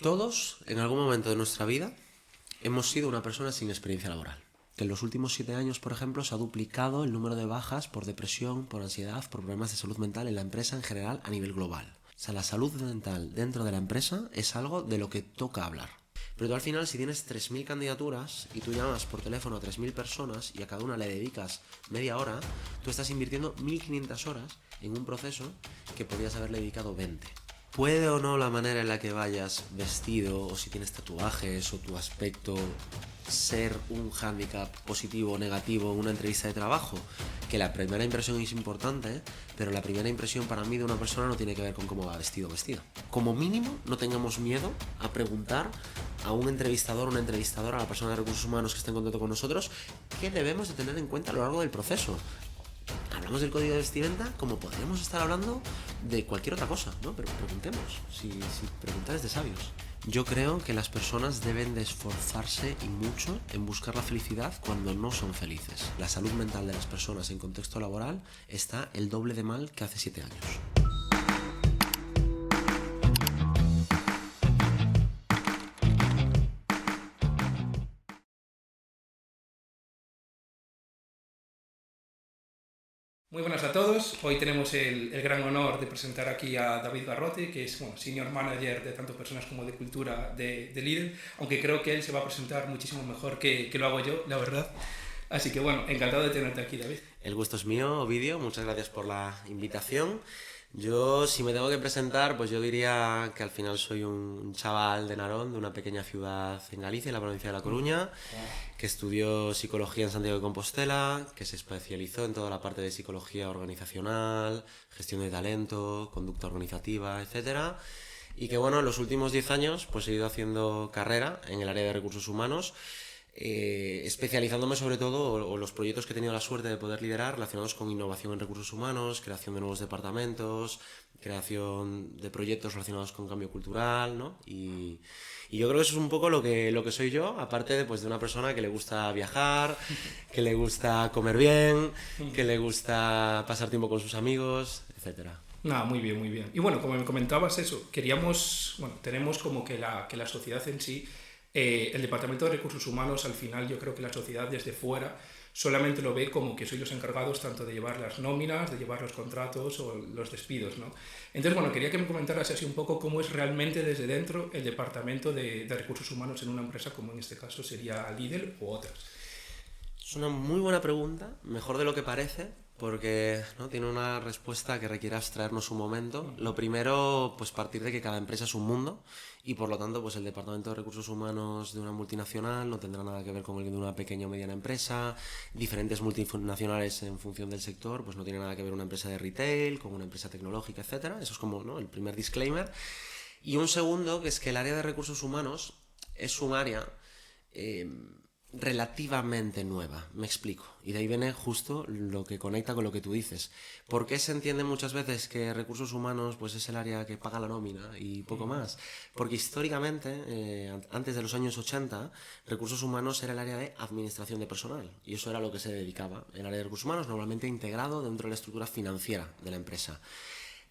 Todos, en algún momento de nuestra vida, hemos sido una persona sin experiencia laboral. Que en los últimos 7 años, por ejemplo, se ha duplicado el número de bajas por depresión, por ansiedad, por problemas de salud mental en la empresa en general a nivel global. O sea, la salud mental dentro de la empresa es algo de lo que toca hablar. Pero tú al final, si tienes 3.000 candidaturas y tú llamas por teléfono a 3.000 personas y a cada una le dedicas media hora, tú estás invirtiendo 1.500 horas en un proceso que podrías haberle dedicado 20. ¿Puede o no la manera en la que vayas vestido o si tienes tatuajes o tu aspecto ser un hándicap positivo o negativo en una entrevista de trabajo? Que la primera impresión es importante, pero la primera impresión para mí de una persona no tiene que ver con cómo va vestido o vestida. Como mínimo, no tengamos miedo a preguntar a un entrevistador o una entrevistadora, a la persona de recursos humanos que esté en contacto con nosotros, qué debemos de tener en cuenta a lo largo del proceso. Hablamos del código de vestimenta como podríamos estar hablando de cualquier otra cosa, ¿no? Pero preguntemos, si preguntar es de sabios. Yo creo que las personas deben de esforzarse y mucho en buscar la felicidad cuando no son felices. La salud mental de las personas en contexto laboral está el doble de mal que hace 7 años. Muy buenas a todos. Hoy tenemos el gran honor de presentar aquí a David Garrote, que es Senior Manager de tanto personas como de cultura de Lidl, aunque creo que él se va a presentar muchísimo mejor que lo hago yo, la verdad. Así que encantado de tenerte aquí, David. El gusto es mío, Ovidio, muchas gracias por la invitación. Yo, si me tengo que presentar, pues yo diría que al final soy un chaval de Narón, de una pequeña ciudad en Galicia, en la provincia de La Coruña, que estudió psicología en Santiago de Compostela, que se especializó en toda la parte de psicología organizacional, gestión de talento, conducta organizativa, etcétera. Y que en los últimos 10 años pues he ido haciendo carrera en el área de recursos humanos, especializándome sobre todo, o los proyectos que he tenido la suerte de poder liderar relacionados con innovación en recursos humanos, creación de nuevos departamentos, creación de proyectos relacionados con cambio cultural, ¿no? Y yo creo que eso es un poco lo que soy yo, aparte de una persona que le gusta viajar, que le gusta comer bien, que le gusta pasar tiempo con sus amigos, etcétera. Nada, muy bien, muy bien. Y como me comentabas eso, tenemos como que la sociedad en sí, el Departamento de Recursos Humanos, al final yo creo que la sociedad desde fuera solamente lo ve como que soy los encargados tanto de llevar las nóminas, de llevar los contratos o los despidos, ¿no? Entonces, quería que me comentaras así un poco cómo es realmente desde dentro el Departamento de Recursos Humanos en una empresa como en este caso sería Lidl u otras. Es una muy buena pregunta, mejor de lo que parece, porque ¿no? tiene una respuesta que requiere abstraernos un momento. Lo primero, pues partir de que cada empresa es un mundo y por lo tanto pues el departamento de recursos humanos de una multinacional no tendrá nada que ver con el de una pequeña o mediana empresa. Diferentes multinacionales en función del sector, pues no tiene nada que ver una empresa de retail con una empresa tecnológica, etcétera. Eso es como ¿no? el primer disclaimer. Y un segundo, que es que el área de recursos humanos es un área relativamente nueva, me explico, y de ahí viene justo lo que conecta con lo que tú dices. ¿Por qué se entiende muchas veces que recursos humanos pues es el área que paga la nómina y poco más? Porque históricamente, antes de los años 80, recursos humanos era el área de administración de personal, y eso era lo que se dedicaba. El área de recursos humanos normalmente integrado dentro de la estructura financiera de la empresa.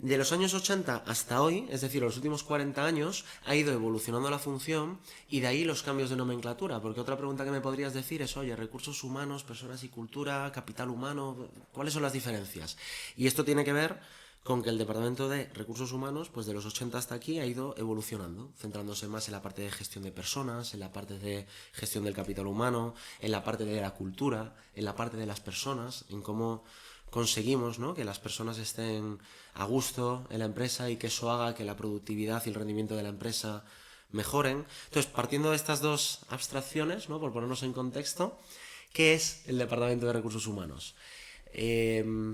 De los años 80 hasta hoy, es decir, los últimos 40 años, ha ido evolucionando la función y de ahí los cambios de nomenclatura. Porque otra pregunta que me podrías decir es, oye, recursos humanos, personas y cultura, capital humano, ¿cuáles son las diferencias? Y esto tiene que ver con que el departamento de recursos humanos, pues de los 80 hasta aquí, ha ido evolucionando, centrándose más en la parte de gestión de personas, en la parte de gestión del capital humano, en la parte de la cultura, en la parte de las personas, en cómo conseguimos ¿no? que las personas estén a gusto en la empresa y que eso haga que la productividad y el rendimiento de la empresa mejoren. Entonces, partiendo de estas dos abstracciones, ¿no? por ponernos en contexto, ¿qué es el Departamento de Recursos Humanos?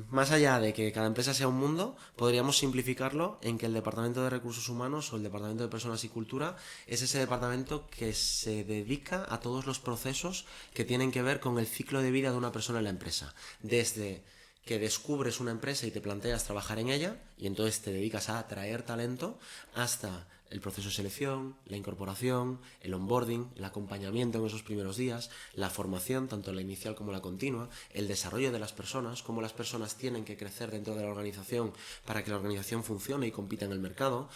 Más allá de que cada empresa sea un mundo, podríamos simplificarlo en que el Departamento de Recursos Humanos o el Departamento de Personas y Cultura es ese departamento que se dedica a todos los procesos que tienen que ver con el ciclo de vida de una persona en la empresa. Desde que descubres una empresa y te planteas trabajar en ella y entonces te dedicas a atraer talento hasta el proceso de selección, la incorporación, el onboarding, el acompañamiento en esos primeros días, la formación, tanto la inicial como la continua, el desarrollo de las personas, cómo las personas tienen que crecer dentro de la organización para que la organización funcione y compita en el mercado,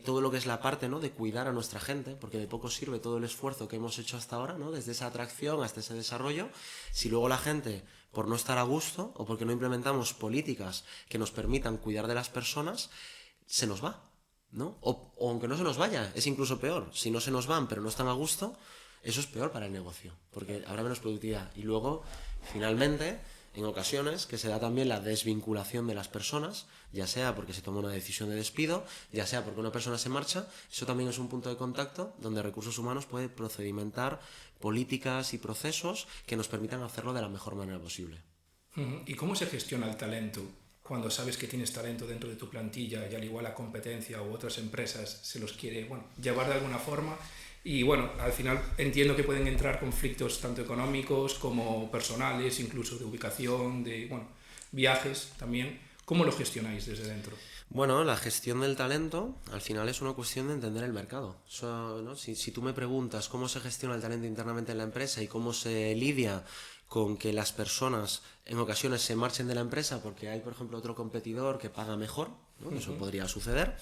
todo lo que es la parte, ¿no?, de cuidar a nuestra gente, porque de poco sirve todo el esfuerzo que hemos hecho hasta ahora, ¿no?, desde esa atracción hasta ese desarrollo, si luego la gente, por no estar a gusto o porque no implementamos políticas que nos permitan cuidar de las personas, se nos va, ¿no? O aunque no se nos vaya, es incluso peor. Si no se nos van pero no están a gusto, eso es peor para el negocio, porque habrá menos productividad. Y luego, finalmente, en ocasiones, que se da también la desvinculación de las personas, ya sea porque se toma una decisión de despido, ya sea porque una persona se marcha, eso también es un punto de contacto donde recursos humanos puede procedimentar políticas y procesos que nos permitan hacerlo de la mejor manera posible. ¿Y cómo se gestiona el talento cuando sabes que tienes talento dentro de tu plantilla y al igual la competencia u otras empresas se los quiere, bueno, llevar de alguna forma? Y bueno, al final entiendo que pueden entrar conflictos tanto económicos como personales, incluso de ubicación, de bueno, viajes también. ¿Cómo lo gestionáis desde dentro? Bueno, la gestión del talento al final es una cuestión de entender el mercado. Eso, ¿no? Si tú me preguntas cómo se gestiona el talento internamente en la empresa y cómo se lidia con que las personas en ocasiones se marchen de la empresa porque hay, por ejemplo, otro competidor que paga mejor, ¿no? Eso podría suceder.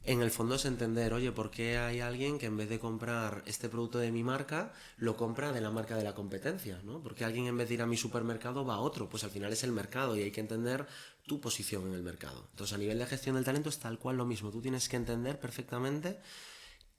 En el fondo es entender, oye, ¿por qué hay alguien que en vez de comprar este producto de mi marca, lo compra de la marca de la competencia, ¿no? Porque alguien en vez de ir a mi supermercado va a otro, pues al final es el mercado y hay que entender tu posición en el mercado. Entonces, a nivel de gestión del talento es tal cual lo mismo. Tú tienes que entender perfectamente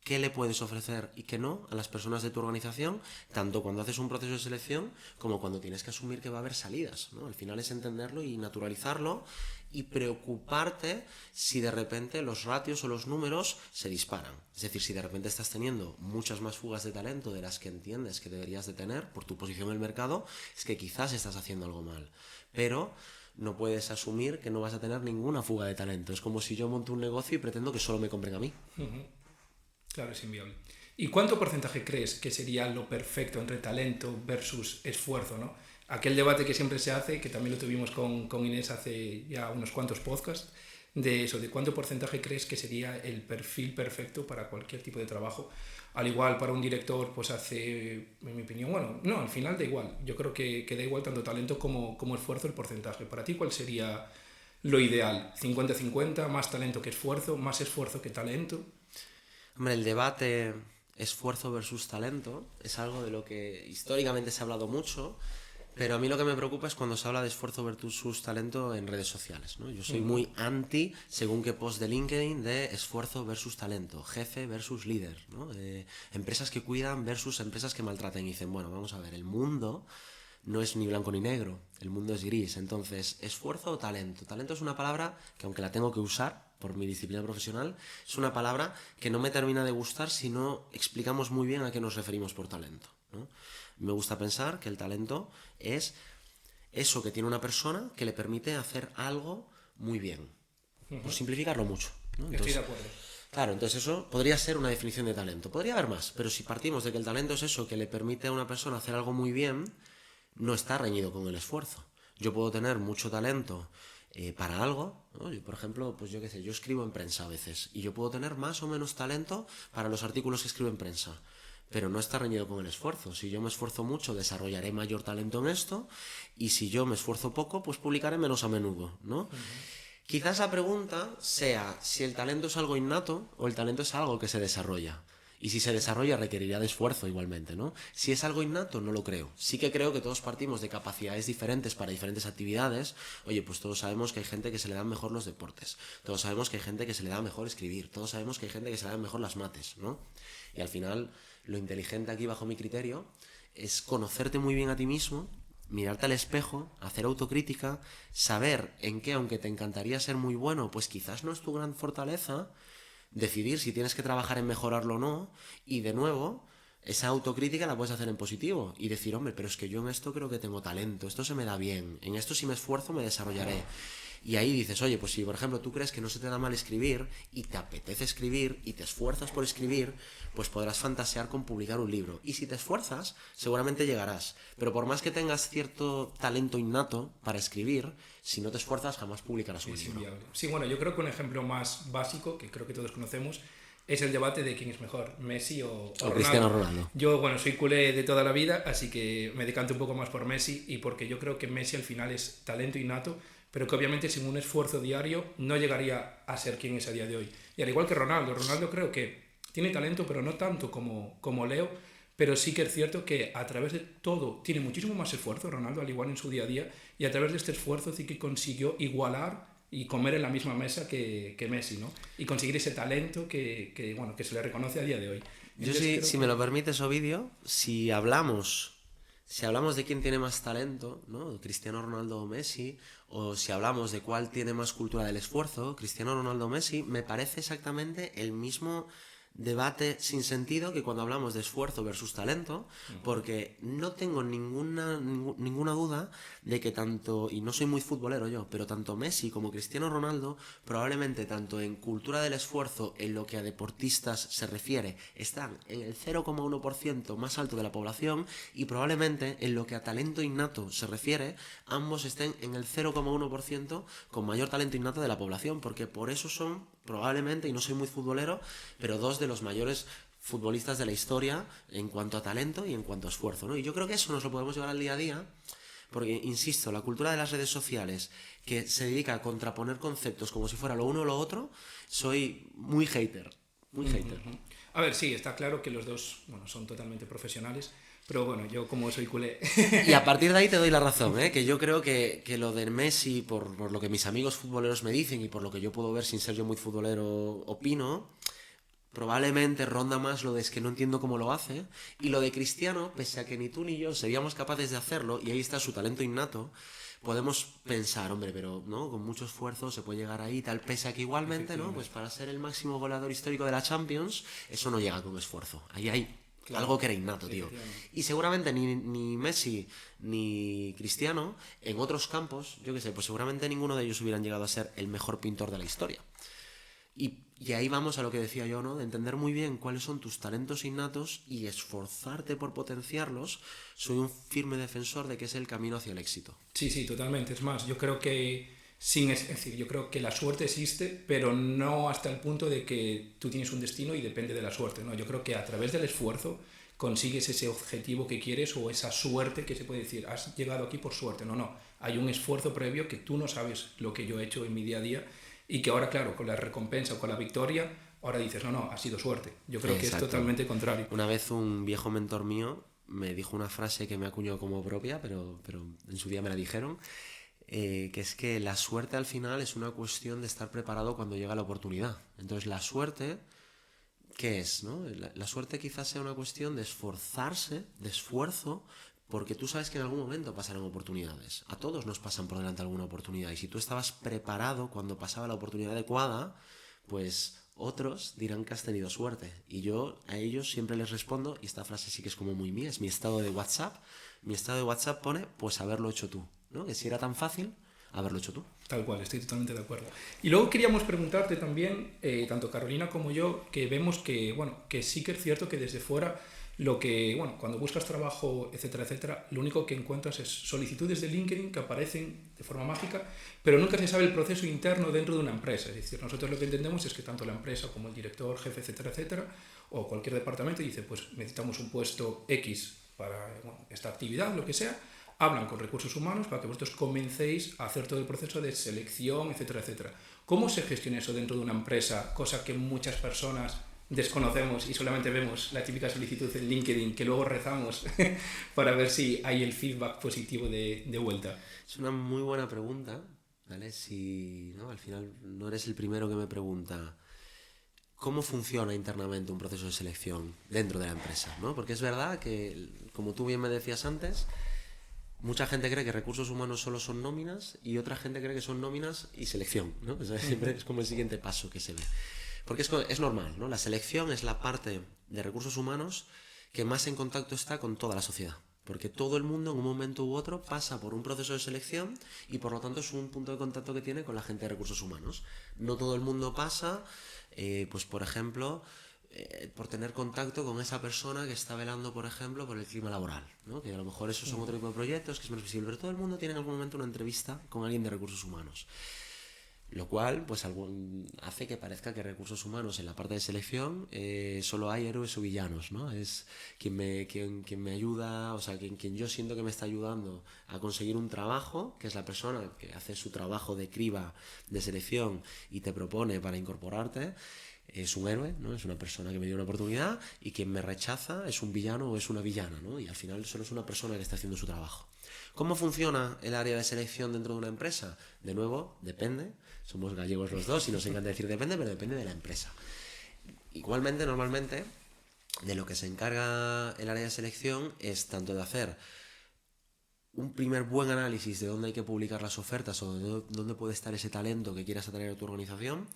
qué le puedes ofrecer y qué no a las personas de tu organización, tanto cuando haces un proceso de selección como cuando tienes que asumir que va a haber salidas, ¿no? Al final es entenderlo y naturalizarlo y preocuparte si de repente los ratios o los números se disparan. Es decir, si de repente estás teniendo muchas más fugas de talento de las que entiendes que deberías de tener por tu posición en el mercado, es que quizás estás haciendo algo mal. Pero no puedes asumir que no vas a tener ninguna fuga de talento. Es como si yo monto un negocio y pretendo que solo me compren a mí. Claro, es inviable. ¿Y cuánto porcentaje crees que sería lo perfecto entre talento versus esfuerzo, ¿no? Aquel debate que siempre se hace, que también lo tuvimos con Inés hace ya unos cuantos podcasts, de eso, de cuánto porcentaje crees que sería el perfil perfecto para cualquier tipo de trabajo. Al igual para un director, pues hace, en mi opinión, bueno, no, al final da igual. Yo creo que da igual tanto talento como esfuerzo el porcentaje. Para ti, ¿cuál sería lo ideal? ¿50-50? ¿Más talento que esfuerzo? ¿Más esfuerzo que talento? Hombre, el debate esfuerzo versus talento es algo de lo que históricamente se ha hablado mucho, pero a mí lo que me preocupa es cuando se habla de esfuerzo versus talento en redes sociales, ¿no? Yo soy muy anti, según qué post de LinkedIn, de esfuerzo versus talento, jefe versus líder, ¿no? Empresas que cuidan versus empresas que maltratan. Y dicen, bueno, vamos a ver, el mundo no es ni blanco ni negro, el mundo es gris. Entonces, ¿esfuerzo o talento? Talento es una palabra que, aunque la tengo que usar por mi disciplina profesional, es una palabra que no me termina de gustar si no explicamos muy bien a qué nos referimos por talento, ¿no? Me gusta pensar que el talento es eso que tiene una persona que le permite hacer algo muy bien, por simplificarlo mucho, ¿no? Estoy de acuerdo. Claro, entonces eso podría ser una definición de talento. Podría haber más, pero si partimos de que el talento es eso que le permite a una persona hacer algo muy bien, no está reñido con el esfuerzo. Yo puedo tener mucho talento para algo, ¿no? Yo, por ejemplo, pues yo qué sé, yo escribo en prensa a veces y yo puedo tener más o menos talento para los artículos que escribo en prensa, pero no está reñido con el esfuerzo. Si yo me esfuerzo mucho, desarrollaré mayor talento en esto, y si yo me esfuerzo poco, pues publicaré menos a menudo, ¿no? Quizás la pregunta sea si el talento es algo innato o el talento es algo que se desarrolla. Y si se desarrolla requerirá de esfuerzo igualmente, ¿no? Si es algo innato, no lo creo. Sí que creo que todos partimos de capacidades diferentes para diferentes actividades. Oye, pues todos sabemos que hay gente que se le dan mejor los deportes. Todos sabemos que hay gente que se le da mejor escribir. Todos sabemos que hay gente que se le dan mejor las mates, ¿no? Y al final, lo inteligente aquí, bajo mi criterio, es conocerte muy bien a ti mismo, mirarte al espejo, hacer autocrítica, saber en qué, aunque te encantaría ser muy bueno, pues quizás no es tu gran fortaleza, decidir si tienes que trabajar en mejorarlo o no, y de nuevo, esa autocrítica la puedes hacer en positivo y decir, hombre, pero es que yo en esto creo que tengo talento, esto se me da bien, en esto si me esfuerzo me desarrollaré. Y ahí dices, oye, pues si por ejemplo tú crees que no se te da mal escribir y te apetece escribir y te esfuerzas por escribir, pues podrás fantasear con publicar un libro. Y si te esfuerzas, seguramente llegarás. Pero por más que tengas cierto talento innato para escribir, si no te esfuerzas jamás publicarás un libro. Inviable. Sí, bueno, yo creo que un ejemplo más básico, que creo que todos conocemos, es el debate de quién es mejor, Messi o Ronaldo. Cristiano Ronaldo. Yo, bueno, soy culé de toda la vida, así que me decanto un poco más por Messi, y porque yo creo que Messi al final es talento innato, pero que obviamente sin un esfuerzo diario no llegaría a ser quien es a día de hoy. Y al igual que Ronaldo, Ronaldo creo que tiene talento, pero no tanto como Leo, pero sí que es cierto que a través de todo tiene muchísimo más esfuerzo Ronaldo, al igual en su día a día, y a través de este esfuerzo sí que consiguió igualar y comer en la misma mesa que Messi, ¿no? Y conseguir ese talento bueno, que se le reconoce a día de hoy. Yo sí, si me lo permites, Ovidio, si hablamos de quién tiene más talento, ¿no? Cristiano Ronaldo o Messi, o si hablamos de cuál tiene más cultura del esfuerzo, Cristiano Ronaldo o Messi, me parece exactamente el mismo debate sin sentido que cuando hablamos de esfuerzo versus talento, porque no tengo ninguna duda de que tanto, y no soy muy futbolero yo, pero tanto Messi como Cristiano Ronaldo, probablemente tanto en cultura del esfuerzo, en lo que a deportistas se refiere, están en el 0,1% más alto de la población, y probablemente en lo que a talento innato se refiere, ambos estén en el 0,1% con mayor talento innato de la población, porque por eso son probablemente, y no soy muy futbolero, pero dos de los mayores futbolistas de la historia en cuanto a talento y en cuanto a esfuerzo, ¿no? Y yo creo que eso nos lo podemos llevar al día a día, porque, insisto, la cultura de las redes sociales que se dedica a contraponer conceptos como si fuera lo uno o lo otro, soy muy hater, muy hater. A ver, sí, está claro que los dos, bueno, son totalmente profesionales, pero bueno, yo como soy culé... Y a partir de ahí te doy la razón, ¿eh? Que yo creo que lo de Messi, por lo que mis amigos futboleros me dicen y por lo que yo puedo ver sin ser yo muy futbolero, opino, probablemente ronda más lo de es que no entiendo cómo lo hace, y lo de Cristiano, pese a que ni tú ni yo seríamos capaces de hacerlo, y ahí está su talento innato, podemos pensar, hombre, pero no, con mucho esfuerzo se puede llegar ahí, tal, pese a que igualmente, ¿no? Pues para ser el máximo goleador histórico de la Champions, eso no llega con esfuerzo. Ahí hay algo que era innato, tío. Y seguramente ni Messi ni Cristiano, en otros campos, yo qué sé, pues seguramente ninguno de ellos hubieran llegado a ser el mejor pintor de la historia. Y ahí vamos a lo que decía yo, ¿no? De entender muy bien cuáles son tus talentos innatos y esforzarte por potenciarlos. Soy un firme defensor de que es el camino hacia el éxito. Sí, sí, totalmente. Es más, yo creo que es decir, yo creo que la suerte existe, pero no hasta el punto de que tú tienes un destino y depende de la suerte, ¿no? Yo creo que a través del esfuerzo consigues ese objetivo que quieres o esa suerte que se puede decir, has llegado aquí por suerte. No, no. Hay un esfuerzo previo que tú no sabes lo que yo he hecho en mi día a día y que ahora, claro, con la recompensa o con la victoria, ahora dices, no, no, ha sido suerte. Yo creo que es totalmente contrario. Una vez un viejo mentor mío me dijo una frase que me acuñó como propia, pero en su día me la dijeron, que es que la suerte al final es una cuestión de estar preparado cuando llega la oportunidad. Entonces la suerte, ¿qué es? ¿No? La suerte quizás sea una cuestión de esforzarse, de esfuerzo, porque tú sabes que en algún momento pasarán oportunidades. A todos nos pasan por delante alguna oportunidad. Y si tú estabas preparado cuando pasaba la oportunidad adecuada, pues otros dirán que has tenido suerte. Y yo a ellos siempre les respondo, y esta frase sí que es como muy mía, es mi estado de WhatsApp. Mi estado de WhatsApp pone, pues haberlo hecho tú, ¿no? Que si era tan fácil, haberlo hecho tú. Tal cual, estoy totalmente de acuerdo. Y luego queríamos preguntarte también, tanto Carolina como yo, que vemos que, bueno, que sí que es cierto que desde fuera lo que, bueno, cuando buscas trabajo, etcétera, etcétera, lo único que encuentras es solicitudes de LinkedIn que aparecen de forma mágica, pero nunca se sabe el proceso interno dentro de una empresa. Es decir, nosotros lo que entendemos es que tanto la empresa como el director, jefe, etcétera, etcétera, o cualquier departamento dice, pues necesitamos un puesto X para, bueno, esta actividad, lo que sea, hablan con recursos humanos para que vosotros comencéis a hacer todo el proceso de selección, etcétera, etcétera. ¿Cómo se gestiona eso dentro de una empresa? Cosa que muchas personas desconocemos y solamente vemos la típica solicitud en LinkedIn que luego rezamos para ver si hay el feedback positivo de vuelta. Es una muy buena pregunta, ¿vale? Si, ¿no? Al final no eres el primero que me pregunta cómo funciona internamente un proceso de selección dentro de la empresa, ¿no? Porque es verdad que, como tú bien me decías antes, mucha gente cree que recursos humanos solo son nóminas y otra gente cree que son nóminas y selección, ¿no? O sea, siempre es como el siguiente paso que se ve. Porque es normal, ¿no? La selección es la parte de recursos humanos que más en contacto está con toda la sociedad. Porque todo el mundo en un momento u otro pasa por un proceso de selección y por lo tanto es un punto de contacto que tiene con la gente de recursos humanos. No todo el mundo pasa, pues por ejemplo, por tener contacto con esa persona que está velando, por ejemplo, por el clima laboral, ¿no? Que a lo mejor esos son otro tipo de proyectos que es menos visible, pero todo el mundo tiene en algún momento una entrevista con alguien de recursos humanos. Lo cual pues hace que parezca que recursos humanos en la parte de selección solo hay héroes o villanos, ¿no? Es quien me ayuda, o sea, quien yo siento que me está ayudando a conseguir un trabajo, que es la persona que hace su trabajo de criba de selección y te propone para incorporarte, es un héroe, ¿no? Es una persona que me dio una oportunidad, y quien me rechaza es un villano o es una villana, ¿no? Y al final solo es una persona que está haciendo su trabajo. ¿Cómo funciona el área de selección dentro de una empresa? De nuevo, depende. Somos gallegos los dos y nos encanta decir depende, pero depende de la empresa. Igualmente, normalmente, de lo que se encarga el área de selección es tanto de hacer un primer buen análisis de dónde hay que publicar las ofertas o de dónde puede estar ese talento que quieras atraer a tu organización.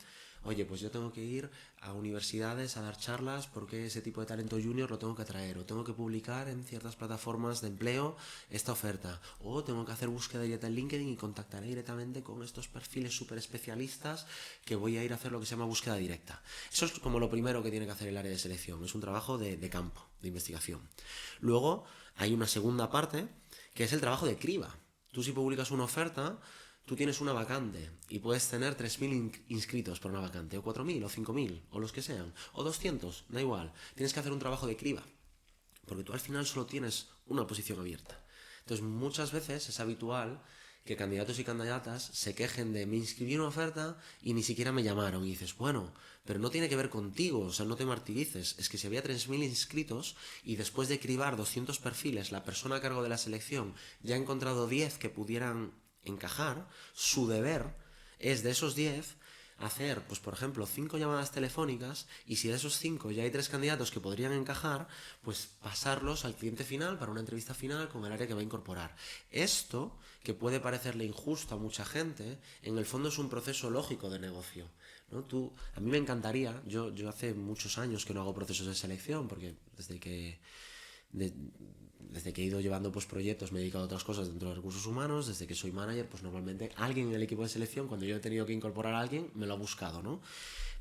Oye, pues yo tengo que ir a universidades a dar charlas porque ese tipo de talento junior lo tengo que atraer, o tengo que publicar en ciertas plataformas de empleo esta oferta, o tengo que hacer búsqueda directa en LinkedIn y contactaré directamente con estos perfiles súper especialistas que voy a ir a hacer lo que se llama búsqueda directa. Eso es como lo primero que tiene que hacer el área de selección, es un trabajo de campo, de investigación. Luego hay una segunda parte que es el trabajo de criba. Tú, si publicas una oferta, tú tienes una vacante y puedes tener 3.000 inscritos por una vacante, o 4.000, o 5.000, o los que sean, o 200, da igual. Tienes que hacer un trabajo de criba, porque tú al final solo tienes una posición abierta. Entonces, muchas veces es habitual que candidatos y candidatas se quejen de me inscribí en una oferta y ni siquiera me llamaron. Y dices, bueno, pero no tiene que ver contigo, o sea, no te martirices. Es que si había 3.000 inscritos y después de cribar 200 perfiles, la persona a cargo de la selección ya ha encontrado 10 que pudieran encajar, su deber es de esos 10 hacer, pues por ejemplo, 5 llamadas telefónicas, y si de esos 5 ya hay 3 candidatos que podrían encajar, pues pasarlos al cliente final para una entrevista final con el área que va a incorporar. Esto, que puede parecerle injusto a mucha gente, en el fondo es un proceso lógico de negocio, ¿no? A mí me encantaría, yo hace muchos años que no hago procesos de selección, porque desde que he ido llevando pues proyectos, me he dedicado a otras cosas dentro de recursos humanos. Desde que soy manager, pues normalmente alguien en el equipo de selección, cuando yo he tenido que incorporar a alguien, me lo ha buscado, ¿no?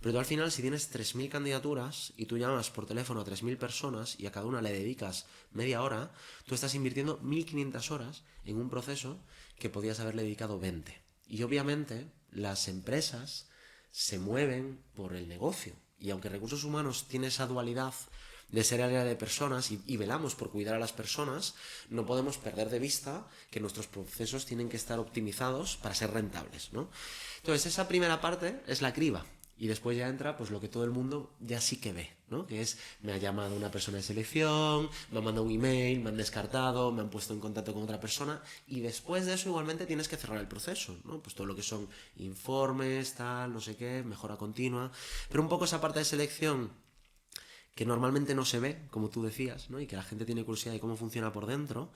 Pero tú al final, si tienes 3.000 candidaturas y tú llamas por teléfono a 3.000 personas y a cada una le dedicas media hora, tú estás invirtiendo 1.500 horas en un proceso que podías haberle dedicado 20. Y obviamente las empresas se mueven por el negocio, y aunque recursos humanos tiene esa dualidad de ser área de personas y velamos por cuidar a las personas, no podemos perder de vista que nuestros procesos tienen que estar optimizados para ser rentables, ¿no? Entonces, esa primera parte es la criba, y después ya entra pues lo que todo el mundo ya sí que ve, ¿no? Que es, me ha llamado una persona de selección, me ha mandado un email, me han descartado, me han puesto en contacto con otra persona, y después de eso igualmente tienes que cerrar el proceso, ¿no? Pues todo lo que son informes, tal, no sé qué, mejora continua, pero un poco esa parte de selección que normalmente no se ve, como tú decías, ¿no? Y que la gente tiene curiosidad de cómo funciona por dentro,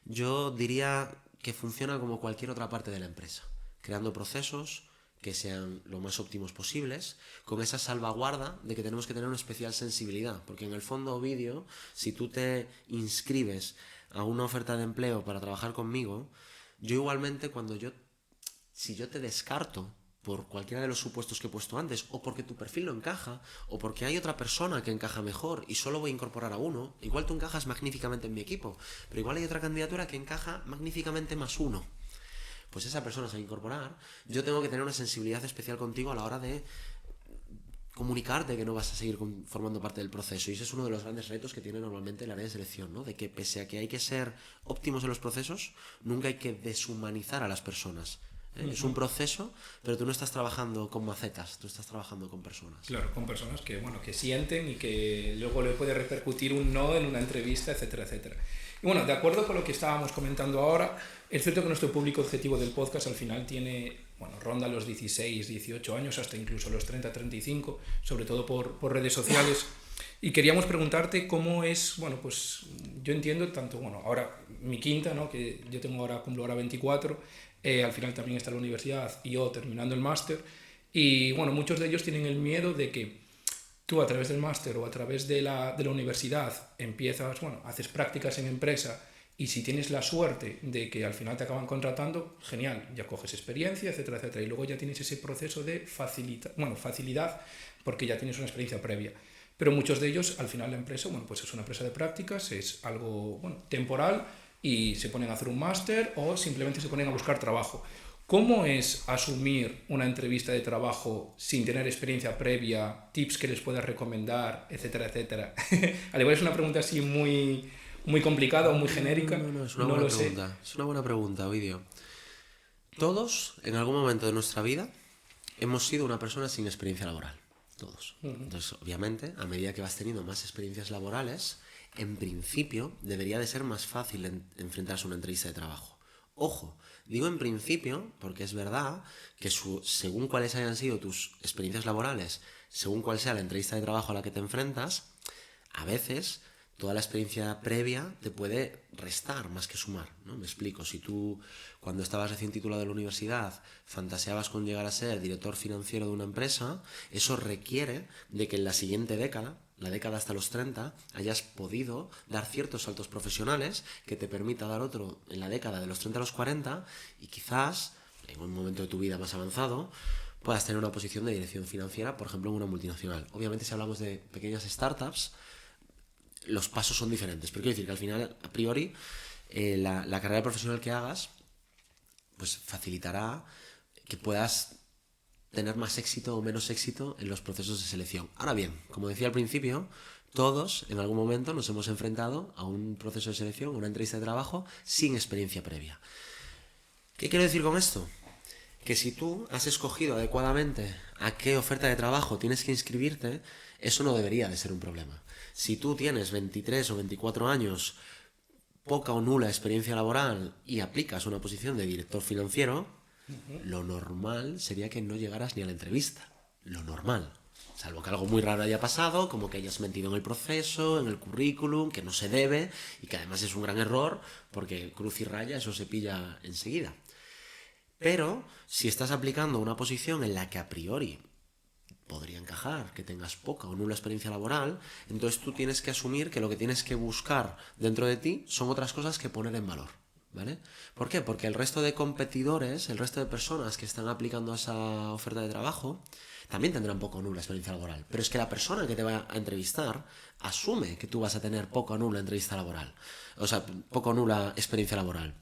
yo diría que funciona como cualquier otra parte de la empresa, creando procesos que sean lo más óptimos posibles, con esa salvaguarda de que tenemos que tener una especial sensibilidad, porque en el fondo, Ovidio, si tú te inscribes a una oferta de empleo para trabajar conmigo, yo igualmente si yo te descarto por cualquiera de los supuestos que he puesto antes, o porque tu perfil no encaja, o porque hay otra persona que encaja mejor y solo voy a incorporar a uno, igual tú encajas magníficamente en mi equipo, pero igual hay otra candidatura que encaja magníficamente más uno, pues esa persona se va a incorporar. Yo tengo que tener una sensibilidad especial contigo a la hora de comunicarte que no vas a seguir formando parte del proceso, y ese es uno de los grandes retos que tiene normalmente el área de selección, ¿no? De que pese a que hay que ser óptimos en los procesos, nunca hay que deshumanizar a las personas. Es un proceso, pero tú no estás trabajando con macetas, tú estás trabajando con personas. Claro, con personas que, bueno, que sienten y que luego le puede repercutir un no en una entrevista, etcétera, etcétera. Y bueno, de acuerdo con lo que estábamos comentando ahora, es cierto que nuestro público objetivo del podcast al final tiene, bueno, ronda los 16, 18 años, hasta incluso los 30, 35, sobre todo por redes sociales. Y queríamos preguntarte cómo es, bueno, pues yo entiendo tanto, bueno, ahora mi quinta, ¿no? Que yo cumplo ahora 24, al final también está la universidad y yo terminando el máster, y bueno, muchos de ellos tienen el miedo de que tú a través del máster o a través de la universidad empiezas, bueno, haces prácticas en empresa, y si tienes la suerte de que al final te acaban contratando, genial, ya coges experiencia, etcétera, etcétera, y luego ya tienes ese proceso de facilidad, porque ya tienes una experiencia previa. Pero muchos de ellos, al final la empresa, bueno, pues es una empresa de prácticas, es algo, bueno, temporal, y se ponen a hacer un máster o simplemente se ponen a buscar trabajo. ¿Cómo es asumir una entrevista de trabajo sin tener experiencia previa, tips que les puedas recomendar, etcétera, etcétera? Al igual es una pregunta así muy, muy complicada o muy genérica, No, es una no buena lo sé. pregunta. Es una buena pregunta, Ovidio. Todos, en algún momento de nuestra vida, hemos sido una persona sin experiencia laboral. Todos. Entonces, obviamente, a medida que vas teniendo más experiencias laborales, en principio debería de ser más fácil enfrentarse a una entrevista de trabajo. Ojo, digo en principio porque es verdad que según cuáles hayan sido tus experiencias laborales, según cuál sea la entrevista de trabajo a la que te enfrentas, a veces toda la experiencia previa te puede restar más que sumar, ¿no? Me explico, si tú cuando estabas recién titulado de la universidad fantaseabas con llegar a ser director financiero de una empresa, eso requiere de que en la siguiente década, la década hasta los 30, hayas podido dar ciertos saltos profesionales que te permita dar otro en la década de los 30 a los 40 y quizás en un momento de tu vida más avanzado puedas tener una posición de dirección financiera, por ejemplo, en una multinacional. Obviamente si hablamos de pequeñas startups, los pasos son diferentes, pero quiero decir que al final, a priori, la carrera profesional que hagas pues facilitará que puedas tener más éxito o menos éxito en los procesos de selección. Ahora bien, como decía al principio, todos en algún momento nos hemos enfrentado a un proceso de selección, a una entrevista de trabajo sin experiencia previa. ¿Qué quiero decir con esto? Que si tú has escogido adecuadamente a qué oferta de trabajo tienes que inscribirte, eso no debería de ser un problema. Si tú tienes 23 o 24 años, poca o nula experiencia laboral y aplicas una posición de director financiero, lo normal sería que no llegaras ni a la entrevista. Lo normal. Salvo que algo muy raro haya pasado, como que hayas mentido en el proceso, en el currículum, que no se debe y que además es un gran error porque cruz y raya eso se pilla enseguida. Pero si estás aplicando una posición en la que a priori podría encajar, que tengas poca o nula experiencia laboral, entonces tú tienes que asumir que lo que tienes que buscar dentro de ti son otras cosas que poner en valor, ¿vale? ¿Por qué? Porque el resto de competidores, el resto de personas que están aplicando a esa oferta de trabajo, también tendrán poca o nula experiencia laboral. Pero es que la persona que te va a entrevistar asume que tú vas a tener poca o nula entrevista laboral. O sea, poca o nula experiencia laboral.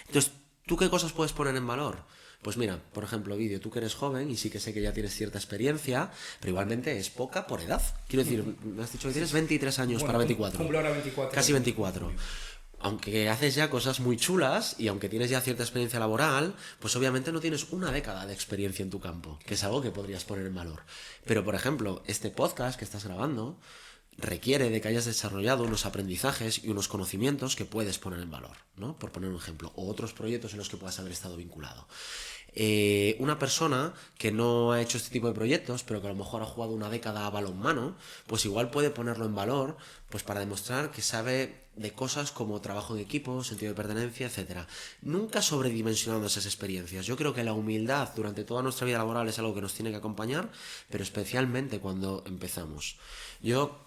Entonces, ¿tú qué cosas puedes poner en valor? Pues mira, por ejemplo, Vídeo, tú que eres joven y sí que sé que ya tienes cierta experiencia, pero igualmente es poca por edad. Quiero decir, me has dicho que tienes 23 años Bueno, para 24. cumplo ahora 24. Casi 24. Aunque haces ya cosas muy chulas y aunque tienes ya cierta experiencia laboral, pues obviamente no tienes una década de experiencia en tu campo, que es algo que podrías poner en valor. Pero, por ejemplo, este podcast que estás grabando requiere de que hayas desarrollado unos aprendizajes y unos conocimientos que puedes poner en valor, ¿no? Por poner un ejemplo, o otros proyectos en los que puedas haber estado vinculado. Una persona que no ha hecho este tipo de proyectos, pero que a lo mejor ha jugado una década a balonmano, pues igual puede ponerlo en valor, pues para demostrar que sabe de cosas como trabajo en equipo, sentido de pertenencia, etcétera. Nunca sobredimensionando esas experiencias. Yo creo que la humildad durante toda nuestra vida laboral es algo que nos tiene que acompañar, pero especialmente cuando empezamos. Yo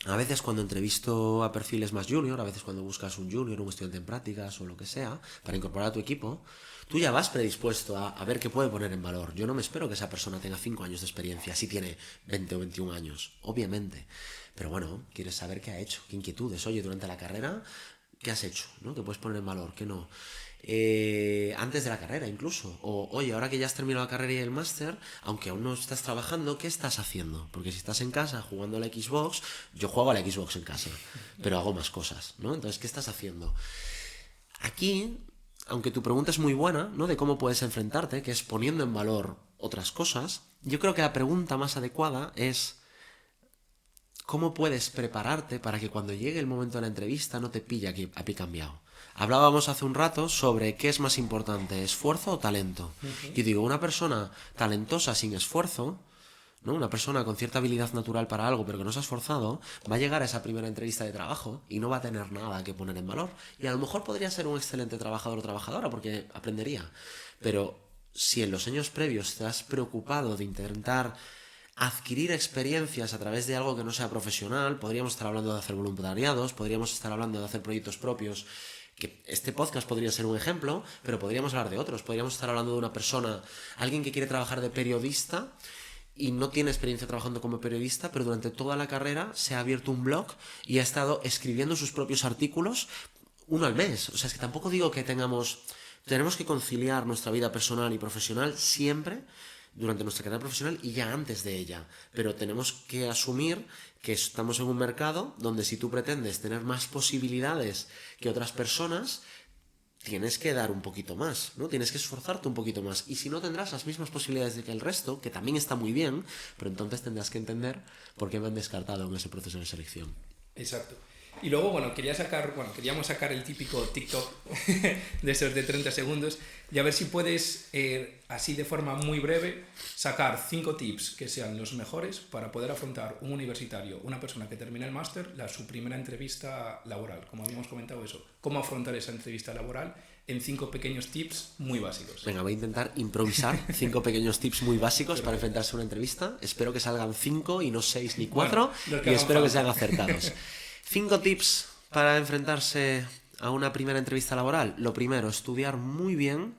a veces cuando entrevisto a perfiles más junior, a veces cuando buscas un junior, un estudiante en prácticas o lo que sea, para incorporar a tu equipo, tú ya vas predispuesto a ver qué puede poner en valor. Yo no me espero que esa persona tenga 5 años de experiencia, si tiene 20 o 21 años, obviamente. Pero bueno, quieres saber qué ha hecho, qué inquietudes. Oye, durante la carrera, ¿qué has hecho? ¿No? ¿Qué puedes poner en valor? ¿Qué no? Antes de la carrera incluso. O, oye, ahora que ya has terminado la carrera y el máster, aunque aún no estás trabajando, ¿qué estás haciendo? Porque si estás en casa jugando a la Xbox, yo juego a la Xbox en casa, pero hago más cosas, ¿no? Entonces, ¿qué estás haciendo? Aquí, aunque tu pregunta es muy buena, ¿no? De cómo puedes enfrentarte, que es poniendo en valor otras cosas, yo creo que la pregunta más adecuada es ¿cómo puedes prepararte para que cuando llegue el momento de la entrevista no te pille aquí a pie cambiado? Hablábamos hace un rato sobre qué es más importante, esfuerzo o talento. Yo digo, una persona talentosa sin esfuerzo, ¿no? Una persona con cierta habilidad natural para algo pero que no se ha esforzado, va a llegar a esa primera entrevista de trabajo y no va a tener nada que poner en valor. Y a lo mejor podría ser un excelente trabajador o trabajadora porque aprendería. Pero si en los años previos te has preocupado de intentar adquirir experiencias a través de algo que no sea profesional, podríamos estar hablando de hacer voluntariados, podríamos estar hablando de hacer proyectos propios, que este podcast podría ser un ejemplo, pero podríamos hablar de otros, podríamos estar hablando de una persona, alguien que quiere trabajar de periodista y no tiene experiencia trabajando como periodista, pero durante toda la carrera se ha abierto un blog y ha estado escribiendo sus propios artículos uno al mes. O sea, es que tampoco digo que tengamos tenemos que conciliar nuestra vida personal y profesional siempre durante nuestra carrera profesional y ya antes de ella. Pero tenemos que asumir que estamos en un mercado donde si tú pretendes tener más posibilidades que otras personas, tienes que dar un poquito más, ¿no? Tienes que esforzarte un poquito más. Y si no, tendrás las mismas posibilidades que el resto, que también está muy bien, pero entonces tendrás que entender por qué me han descartado en ese proceso de selección. Exacto. Y luego, queríamos sacar el típico TikTok de esos de 30 segundos y a ver si puedes, así de forma muy breve, sacar 5 tips que sean los mejores para poder afrontar un universitario, una persona que termina el máster, su primera entrevista laboral. Como habíamos comentado eso, cómo afrontar esa entrevista laboral en 5 pequeños tips muy básicos. Venga, voy a intentar improvisar 5 pequeños tips muy básicos para enfrentarse a una entrevista. Espero que salgan 5 y no 6 ni 4 y espero que sean acertados. 5 tips para enfrentarse a una primera entrevista laboral. Lo primero, estudiar muy bien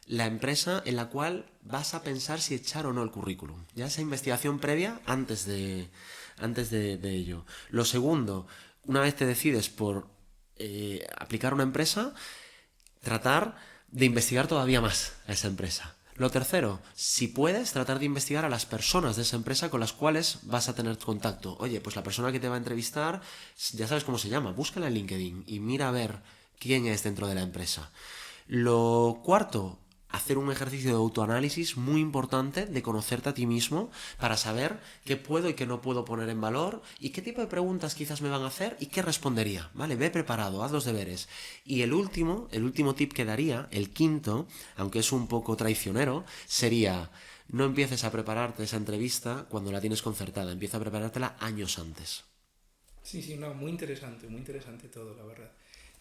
la empresa en la cual vas a pensar si echar o no el currículum. Ya esa investigación previa antes de ello. Lo segundo, una vez te decides por aplicar una empresa, tratar de investigar todavía más a esa empresa. Lo tercero, si puedes, tratar de investigar a las personas de esa empresa con las cuales vas a tener contacto. Oye, pues la persona que te va a entrevistar, ya sabes cómo se llama, búscala en LinkedIn y mira a ver quién es dentro de la empresa. Lo cuarto, hacer un ejercicio de autoanálisis muy importante de conocerte a ti mismo para saber qué puedo y qué no puedo poner en valor y qué tipo de preguntas quizás me van a hacer y qué respondería, ¿vale? Ve preparado, haz los deberes. Y el último tip que daría, el quinto, aunque es un poco traicionero, sería: no empieces a prepararte esa entrevista cuando la tienes concertada, empieza a preparártela años antes. Sí, no, muy interesante todo, la verdad.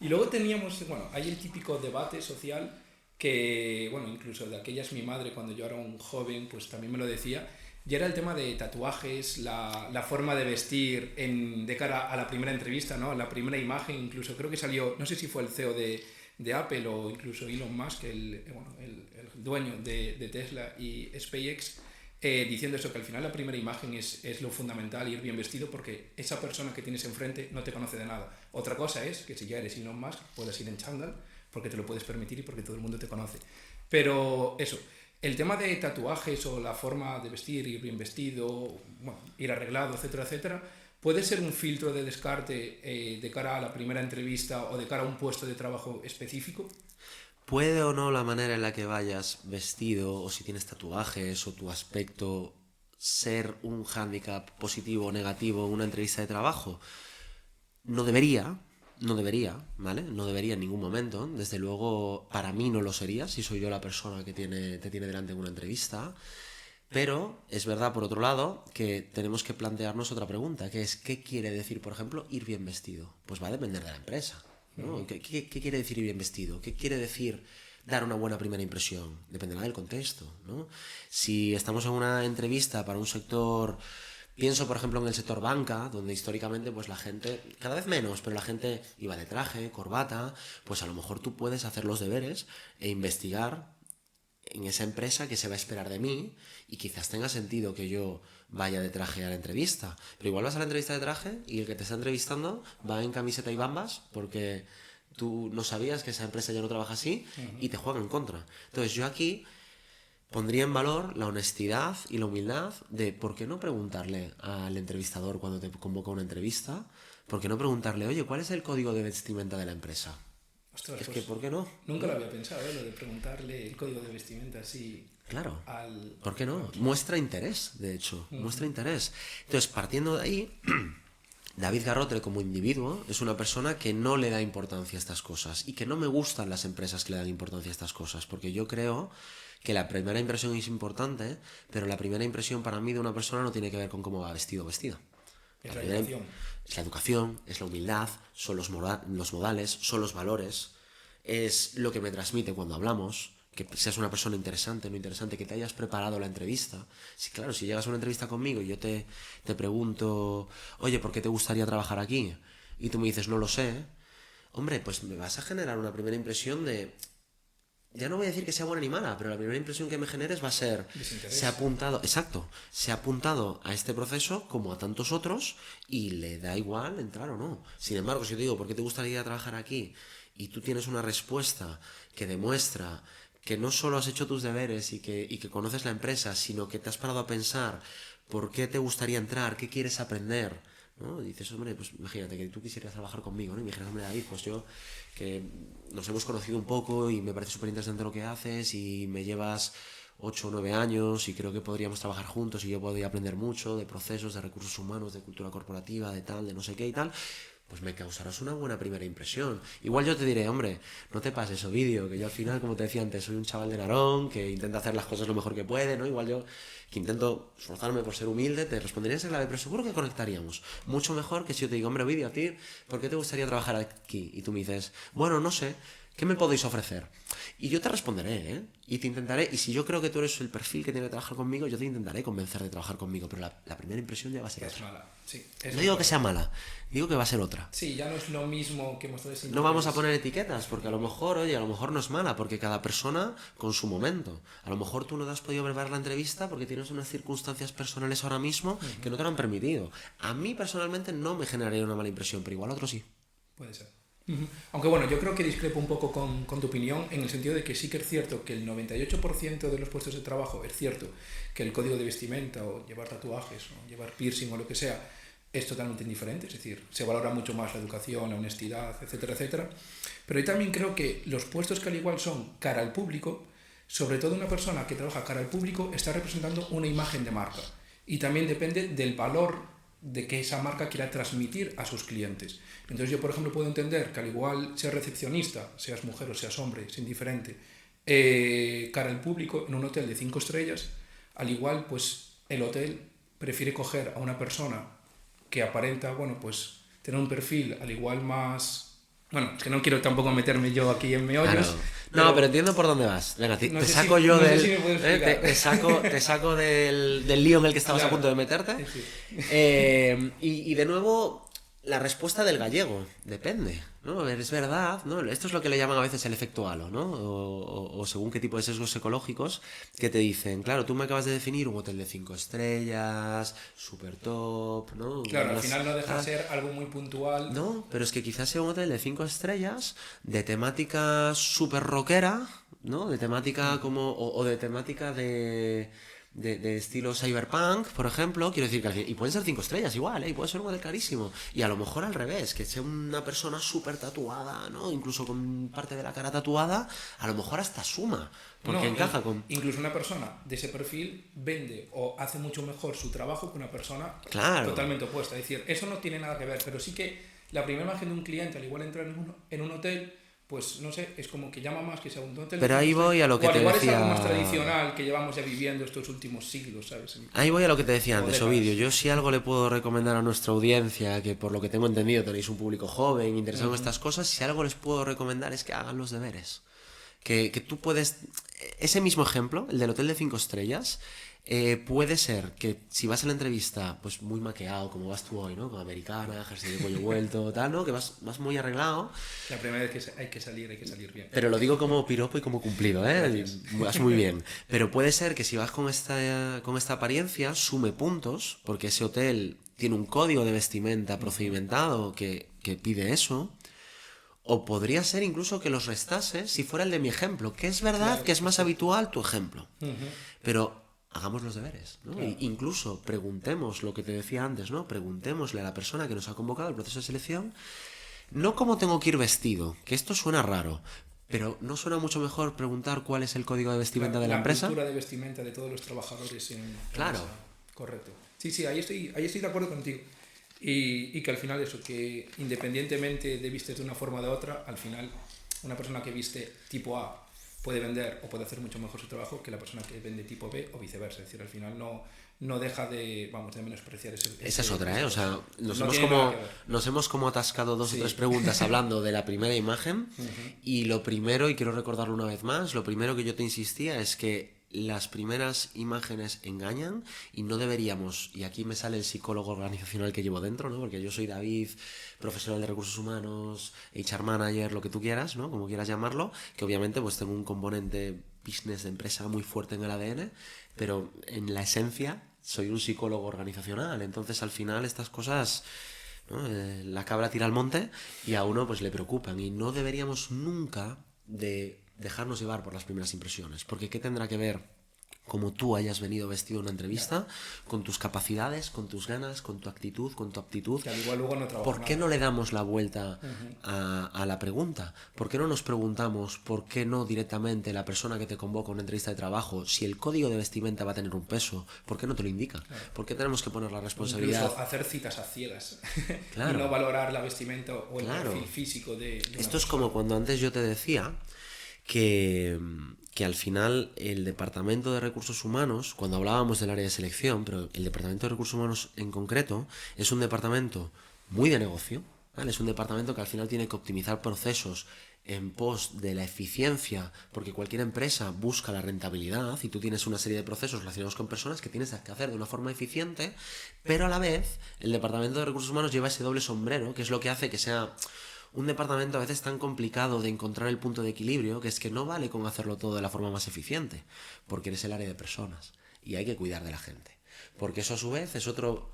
Y luego teníamos, hay el típico debate social que, incluso de aquellas mi madre cuando yo era un joven, pues también me lo decía, y era el tema de tatuajes, la forma de vestir de cara a la primera entrevista, ¿no? La primera imagen, incluso creo que salió, no sé si fue el CEO de Apple o incluso Elon Musk, el dueño de Tesla y SpaceX, diciendo eso, que al final la primera imagen es lo fundamental, ir bien vestido, porque esa persona que tienes enfrente no te conoce de nada. Otra cosa es que si ya eres Elon Musk, puedes ir en chándal, porque te lo puedes permitir y porque todo el mundo te conoce. Pero eso, el tema de tatuajes o la forma de vestir, ir bien vestido, ir arreglado, etcétera, etcétera, puede ser un filtro de descarte de cara a la primera entrevista o de cara a un puesto de trabajo específico. ¿Puede o no la manera en la que vayas vestido o si tienes tatuajes o tu aspecto ser un hándicap positivo o negativo en una entrevista de trabajo? No debería, ¿vale? No debería en ningún momento. Desde luego, para mí no lo sería si soy yo la persona que te tiene delante en una entrevista. Pero es verdad, por otro lado, que tenemos que plantearnos otra pregunta, que es: ¿qué quiere decir, por ejemplo, ir bien vestido? Pues va a depender de la empresa, ¿no? ¿Qué quiere decir ir bien vestido? ¿Qué quiere decir dar una buena primera impresión? Dependerá del contexto, ¿no? Si estamos en una entrevista para un sector... Pienso, por ejemplo, en el sector banca, donde históricamente pues la gente, cada vez menos, pero la gente iba de traje, corbata, pues a lo mejor tú puedes hacer los deberes e investigar en esa empresa qué se va a esperar de mí y quizás tenga sentido que yo vaya de traje a la entrevista. Pero igual vas a la entrevista de traje y el que te está entrevistando va en camiseta y bambas porque tú no sabías que esa empresa ya no trabaja así y te juega en contra. Entonces yo aquí pondría en valor la honestidad y la humildad de por qué no preguntarle al entrevistador cuando te convoca a una entrevista, por qué no preguntarle: oye, ¿cuál es el código de vestimenta de la empresa? Ostras, Es pues que, ¿por qué no? nunca lo había pensado, lo de preguntarle el código de vestimenta así. Claro, ¿por qué no? Muestra interés, de hecho, muestra interés. Entonces, partiendo de ahí, David Garrote como individuo es una persona que no le da importancia a estas cosas y que no me gustan las empresas que le dan importancia a estas cosas, porque yo creo que la primera impresión es importante, pero la primera impresión para mí de una persona no tiene que ver con cómo va vestido o vestida. Es la educación. Es la educación, es la humildad, son los modales, son los valores, es lo que me transmite cuando hablamos, que seas una persona interesante, no interesante, que te hayas preparado la entrevista. Sí, claro, si llegas a una entrevista conmigo y yo te pregunto: oye, ¿por qué te gustaría trabajar aquí? Y tú me dices: no lo sé. Hombre, pues me vas a generar una primera impresión de ya no voy a decir que sea buena ni mala, pero la primera impresión que me generes va a ser, Desinterés. se ha apuntado, exacto, se ha apuntado a este proceso como a tantos otros y le da igual entrar o no. Sin embargo, si yo te digo, ¿por qué te gustaría trabajar aquí? Y tú tienes una respuesta que demuestra que no solo has hecho tus deberes y que conoces la empresa, sino que te has parado a pensar por qué te gustaría entrar, qué quieres aprender, ¿no? Y dices, hombre, pues imagínate que tú quisieras trabajar conmigo, ¿no? Y me dijeras, hombre, David, pues yo, que nos hemos conocido un poco y me parece súper interesante lo que haces y me llevas 8 o 9 años y creo que podríamos trabajar juntos y yo podría aprender mucho de procesos, de recursos humanos, de cultura corporativa, de tal, de no sé qué y tal, pues me causarás una buena primera impresión. Igual yo te diré, hombre, no te pases, Ovidio, que yo al final, como te decía antes, soy un chaval de Narón, que intenta hacer las cosas lo mejor que puede, ¿no? Igual yo, que intento esforzarme por ser humilde, te respondería esa clave, pero seguro que conectaríamos. Mucho mejor que si yo te digo, hombre, Ovidio, a ti, ¿por qué te gustaría trabajar aquí? Y tú me dices, bueno, no sé, ¿qué me podéis ofrecer? Y yo te responderé, ¿eh? Y te intentaré, y si yo creo que tú eres el perfil que tiene que trabajar conmigo, yo te intentaré convencer de trabajar conmigo, pero la primera impresión ya va a ser Es otra. mala, sí. No digo que sea mala, digo que va a ser otra. Sí, ya no es lo mismo que mostrar ese No vamos a interés. poner etiquetas, porque a lo mejor, oye, a lo mejor no es mala, porque cada persona con su momento. A lo mejor tú no te has podido preparar la entrevista porque tienes unas circunstancias personales ahora mismo que no te lo han permitido. A mí personalmente no me generaría una mala impresión, pero igual a otros sí. Puede ser. Aunque bueno, yo creo que discrepo un poco con tu opinión en el sentido de que sí que es cierto que el 98% de los puestos de trabajo es cierto que el código de vestimenta o llevar tatuajes o llevar piercing o lo que sea es totalmente indiferente, es decir, se valora mucho más la educación, la honestidad, etcétera, etcétera. Pero yo también creo que los puestos que al igual son cara al público, sobre todo una persona que trabaja cara al público está representando una imagen de marca y también depende del valor de que esa marca quiera transmitir a sus clientes. Entonces yo, por ejemplo, puedo entender que al igual seas recepcionista, seas mujer o seas hombre, es indiferente, cara al público en un hotel de 5 estrellas, al igual pues el hotel prefiere coger a una persona que aparenta, bueno, pues tener un perfil al igual más... Bueno, es que no quiero tampoco meterme yo aquí en meollos. Claro. No, pero entiendo por dónde vas. Venga, No te sé saco si- yo no sé del. si me puedes explicar. Te saco del lío en el que estabas Claro. a punto de meterte. Sí. Y de nuevo, la respuesta del gallego. Depende, ¿no? A ver, es verdad, ¿no? Esto es lo que le llaman a veces el efecto halo, ¿no? O según qué tipo de sesgos psicológicos que te dicen, claro, tú me acabas de definir un hotel de 5 estrellas, super top, ¿no? Claro, al Unas- final no deja de tal. ser algo muy puntual. No, pero es que quizás sea un hotel de 5 estrellas, de temática súper rockera, ¿no? De temática como. O de temática de estilo cyberpunk, por ejemplo. Quiero decir que. Y pueden ser 5 estrellas igual, ¿eh? Y puede ser un hotel carísimo. Y a lo mejor al revés, que sea una persona súper tatuada, ¿no? Incluso con parte de la cara tatuada, a lo mejor hasta suma. Porque No, encaja con. Incluso una persona de ese perfil vende o hace mucho mejor su trabajo que una persona Claro. totalmente opuesta. Es decir, eso no tiene nada que ver, pero sí que la primera imagen de un cliente, al igual entrar en un hotel, pues no sé, es como que llama más que sea un hotel. Pero ahí voy a lo que o al te igual es algo decía. más tradicional que llevamos ya viviendo estos últimos siglos, ¿sabes? Ahí voy a lo que te decía O antes, décadas. Ovidio. Yo si algo le puedo recomendar a nuestra audiencia, que por lo que tengo entendido tenéis un público joven, interesado en estas cosas, si algo les puedo recomendar es que hagan los deberes. Que tú puedes... Ese mismo ejemplo, el del hotel de 5 estrellas, puede ser que si vas a la entrevista pues muy maqueado, como vas tú hoy, ¿no? Con americana, jersey de cuello vuelto, tal, ¿no? Que vas muy arreglado. La primera vez que hay que salir bien. Pero lo digo como piropo y como cumplido, ¿eh? Vas muy bien. Pero puede ser que si vas con esta apariencia, sume puntos, porque ese hotel tiene un código de vestimenta procedimentado que pide eso. O podría ser incluso que los restase si fuera el de mi ejemplo, que es verdad Claro, que es más habitual tu ejemplo. Ujú. Pero hagamos los deberes, ¿no? Claro. Incluso preguntemos lo que te decía antes, ¿no? Preguntémosle a la persona que nos ha convocado al proceso de selección, no cómo tengo que ir vestido, que esto suena raro, pero ¿no suena mucho mejor preguntar cuál es el código de vestimenta de la empresa? La cultura de vestimenta de todos los trabajadores en Claro. Correcto. Sí, ahí estoy de acuerdo contigo. Y que al final eso, que independientemente de vistes de una forma o de otra, al final una persona que viste tipo A puede vender o puede hacer mucho mejor su trabajo que la persona que vende tipo B o viceversa. Es decir, al final no deja de menospreciar Esa es otra, ¿eh? O sea, No tiene nada que ver. nos hemos como atascado dos Sí. o tres preguntas hablando de la primera imagen y lo primero, y quiero recordarlo una vez más, lo primero que yo te insistía es que las primeras imágenes engañan y no deberíamos, y aquí me sale el psicólogo organizacional que llevo dentro, ¿no? Porque yo soy David, profesional de recursos humanos, HR manager, lo que tú quieras, ¿no? Como quieras llamarlo, que obviamente pues tengo un componente business de empresa muy fuerte en el ADN, pero en la esencia soy un psicólogo organizacional, entonces al final estas cosas, ¿no? La cabra tira al monte y a uno pues le preocupan y no deberíamos nunca de dejarnos llevar por las primeras impresiones, porque ¿qué tendrá que ver cómo tú hayas venido vestido en una entrevista con tus capacidades, con tus ganas, con tu actitud, con tu aptitud? Que al igual luego no trabajo ¿Por qué nada. no le damos la vuelta a la pregunta? ¿Por qué no nos preguntamos por qué no directamente la persona que te convoca a una entrevista de trabajo, si el código de vestimenta va a tener un peso, ¿por qué no te lo indica? ¿Por qué tenemos que poner la responsabilidad? Incluso hacer citas a ciegas Claro. y no valorar la vestimenta o el Claro. perfil físico de una Esto es persona. como cuando antes yo te decía que al final el Departamento de Recursos Humanos, cuando hablábamos del área de selección, pero el Departamento de Recursos Humanos en concreto, es un departamento muy de negocio, ¿vale? Es un departamento que al final tiene que optimizar procesos en pos de la eficiencia, porque cualquier empresa busca la rentabilidad y tú tienes una serie de procesos relacionados con personas que tienes que hacer de una forma eficiente, pero a la vez el Departamento de Recursos Humanos lleva ese doble sombrero, que es lo que hace que sea un departamento a veces tan complicado de encontrar el punto de equilibrio, que es que no vale con hacerlo todo de la forma más eficiente, porque eres el área de personas y hay que cuidar de la gente, porque eso a su vez es otro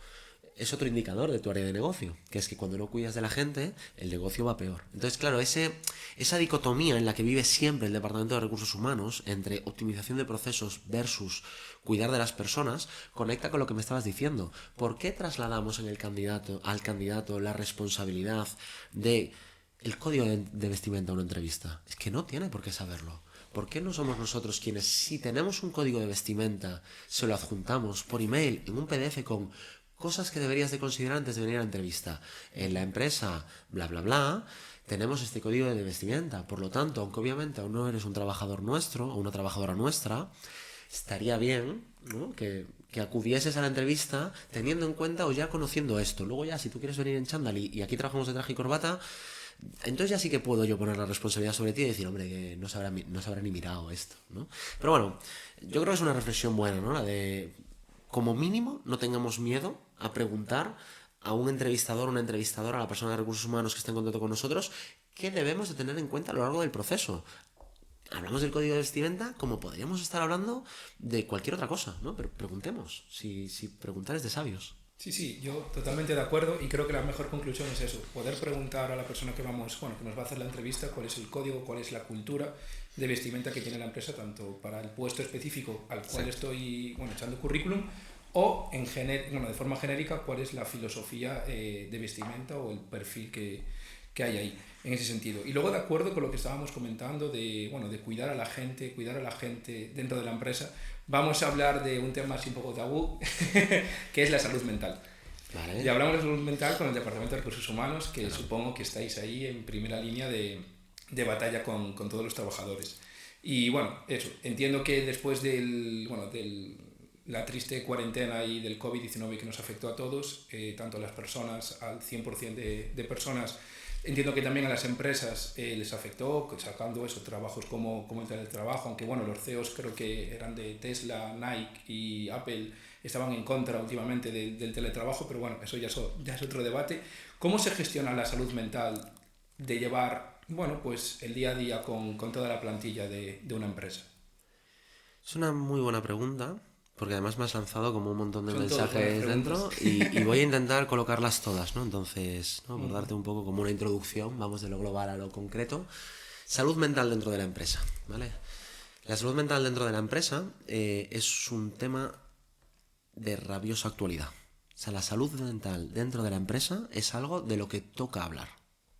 indicador de tu área de negocio, que es que cuando no cuidas de la gente, el negocio va peor. Entonces, claro, esa dicotomía en la que vive siempre el Departamento de Recursos Humanos entre optimización de procesos versus cuidar de las personas, conecta con lo que me estabas diciendo. ¿Por qué trasladamos al candidato la responsabilidad de el código de vestimenta a una entrevista? Es que no tiene por qué saberlo. ¿Por qué no somos nosotros quienes, si tenemos un código de vestimenta, se lo adjuntamos por email en un PDF con cosas que deberías de considerar antes de venir a la entrevista? En la empresa, bla, bla, bla, tenemos este código de vestimenta. Por lo tanto, aunque obviamente aún no eres un trabajador nuestro o una trabajadora nuestra, estaría bien, ¿no? que acudieses a la entrevista teniendo en cuenta o ya conociendo esto. Luego ya, si tú quieres venir en chándal y aquí trabajamos de traje y corbata, entonces ya sí que puedo yo poner la responsabilidad sobre ti y decir, hombre, que no se habrá ni mirado esto, ¿no? Pero bueno, yo creo que es una reflexión buena, ¿no? La de, como mínimo, no tengamos miedo a preguntar a un entrevistador, una entrevistadora, a la persona de recursos humanos que está en contacto con nosotros, qué debemos de tener en cuenta a lo largo del proceso. Hablamos del código de vestimenta como podríamos estar hablando de cualquier otra cosa, ¿no? Pero preguntemos, si preguntar es de sabios. Sí, yo totalmente de acuerdo y creo que la mejor conclusión es eso, poder preguntar a la persona que nos va a hacer la entrevista cuál es el código, cuál es la cultura de vestimenta que tiene la empresa, tanto para el puesto específico al cual estoy echando currículum o de forma genérica cuál es la filosofía de vestimenta o el perfil que hay ahí en ese sentido. Y luego de acuerdo con lo que estábamos comentando de cuidar a la gente dentro de la empresa, vamos a hablar de un tema así un poco tabú, que es la salud mental. Vale. Y hablamos de salud mental con el Departamento de Recursos Humanos, que supongo que estáis ahí en primera línea de batalla con todos los trabajadores. Y bueno, eso, entiendo que después de la triste cuarentena y del COVID-19 que nos afectó a todos, tanto a las personas, al 100% de personas, entiendo que también a las empresas les afectó, sacando eso, trabajos como el teletrabajo, aunque bueno, los CEOs creo que eran de Tesla, Nike y Apple, estaban en contra últimamente del teletrabajo, pero bueno, eso ya es otro debate. ¿Cómo se gestiona la salud mental de llevar pues el día a día con toda la plantilla de una empresa? Es una muy buena pregunta, porque además me has lanzado como un montón de Son mensajes dentro y voy a intentar colocarlas todas, ¿no? Entonces, ¿no? Por darte un poco como una introducción, vamos de lo global a lo concreto. Salud mental dentro de la empresa, ¿vale? La salud mental dentro de la empresa es un tema de rabiosa actualidad. O sea, la salud mental dentro de la empresa es algo de lo que toca hablar.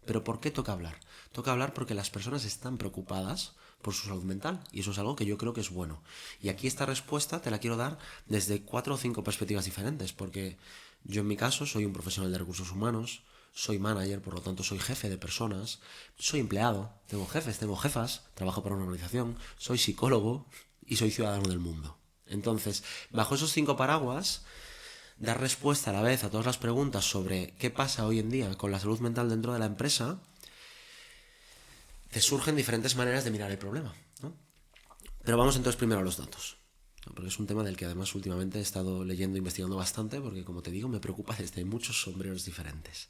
¿Pero por qué toca hablar? Toca hablar porque las personas están preocupadas por su salud mental y eso es algo que yo creo que es bueno. Y aquí esta respuesta te la quiero dar desde 4 o 5 perspectivas diferentes, porque yo en mi caso soy un profesional de recursos humanos, soy manager, por lo tanto soy jefe de personas, soy empleado, tengo jefes, tengo jefas, trabajo para una organización, soy psicólogo y soy ciudadano del mundo. Entonces, bajo esos 5 paraguas, dar respuesta a la vez a todas las preguntas sobre qué pasa hoy en día con la salud mental dentro de la empresa, te surgen diferentes maneras de mirar el problema, ¿no? Pero vamos entonces primero a los datos. ¿no? Porque es un tema del que además últimamente he estado leyendo e investigando bastante, porque como te digo, me preocupa desde muchos sombreros diferentes.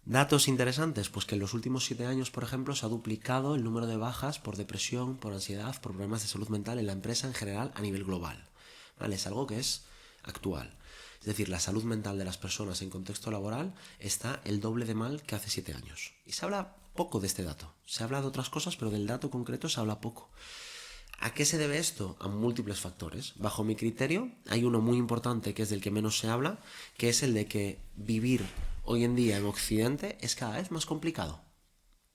Datos interesantes, pues que en los últimos 7 años, por ejemplo, se ha duplicado el número de bajas por depresión, por ansiedad, por problemas de salud mental en la empresa en general a nivel global. ¿Vale? Es algo que es actual. Es decir, la salud mental de las personas en contexto laboral está el doble de mal que hace 7 años. Y se habla poco de este dato. Se habla de otras cosas, pero del dato concreto se habla poco. ¿A qué se debe esto? A múltiples factores. Bajo mi criterio, hay uno muy importante que es del que menos se habla, que es el de que vivir hoy en día en Occidente es cada vez más complicado.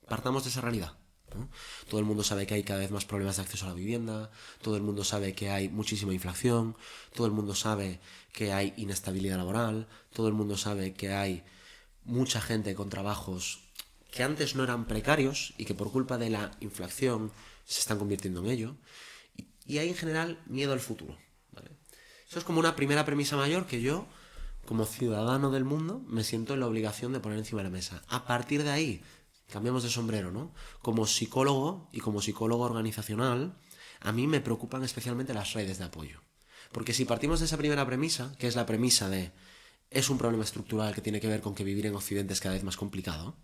Partamos de esa realidad, ¿no? Todo el mundo sabe que hay cada vez más problemas de acceso a la vivienda, todo el mundo sabe que hay muchísima inflación, todo el mundo sabe que hay inestabilidad laboral, todo el mundo sabe que hay mucha gente con trabajos que antes no eran precarios y que por culpa de la inflación se están convirtiendo en ello. Y hay en general miedo al futuro, ¿vale? Eso es como una primera premisa mayor que yo, como ciudadano del mundo, me siento en la obligación de poner encima de la mesa. A partir de ahí, cambiamos de sombrero, ¿no? Como psicólogo y como psicólogo organizacional, a mí me preocupan especialmente las redes de apoyo. Porque si partimos de esa primera premisa, que es la premisa de es un problema estructural que tiene que ver con que vivir en Occidente es cada vez más complicado,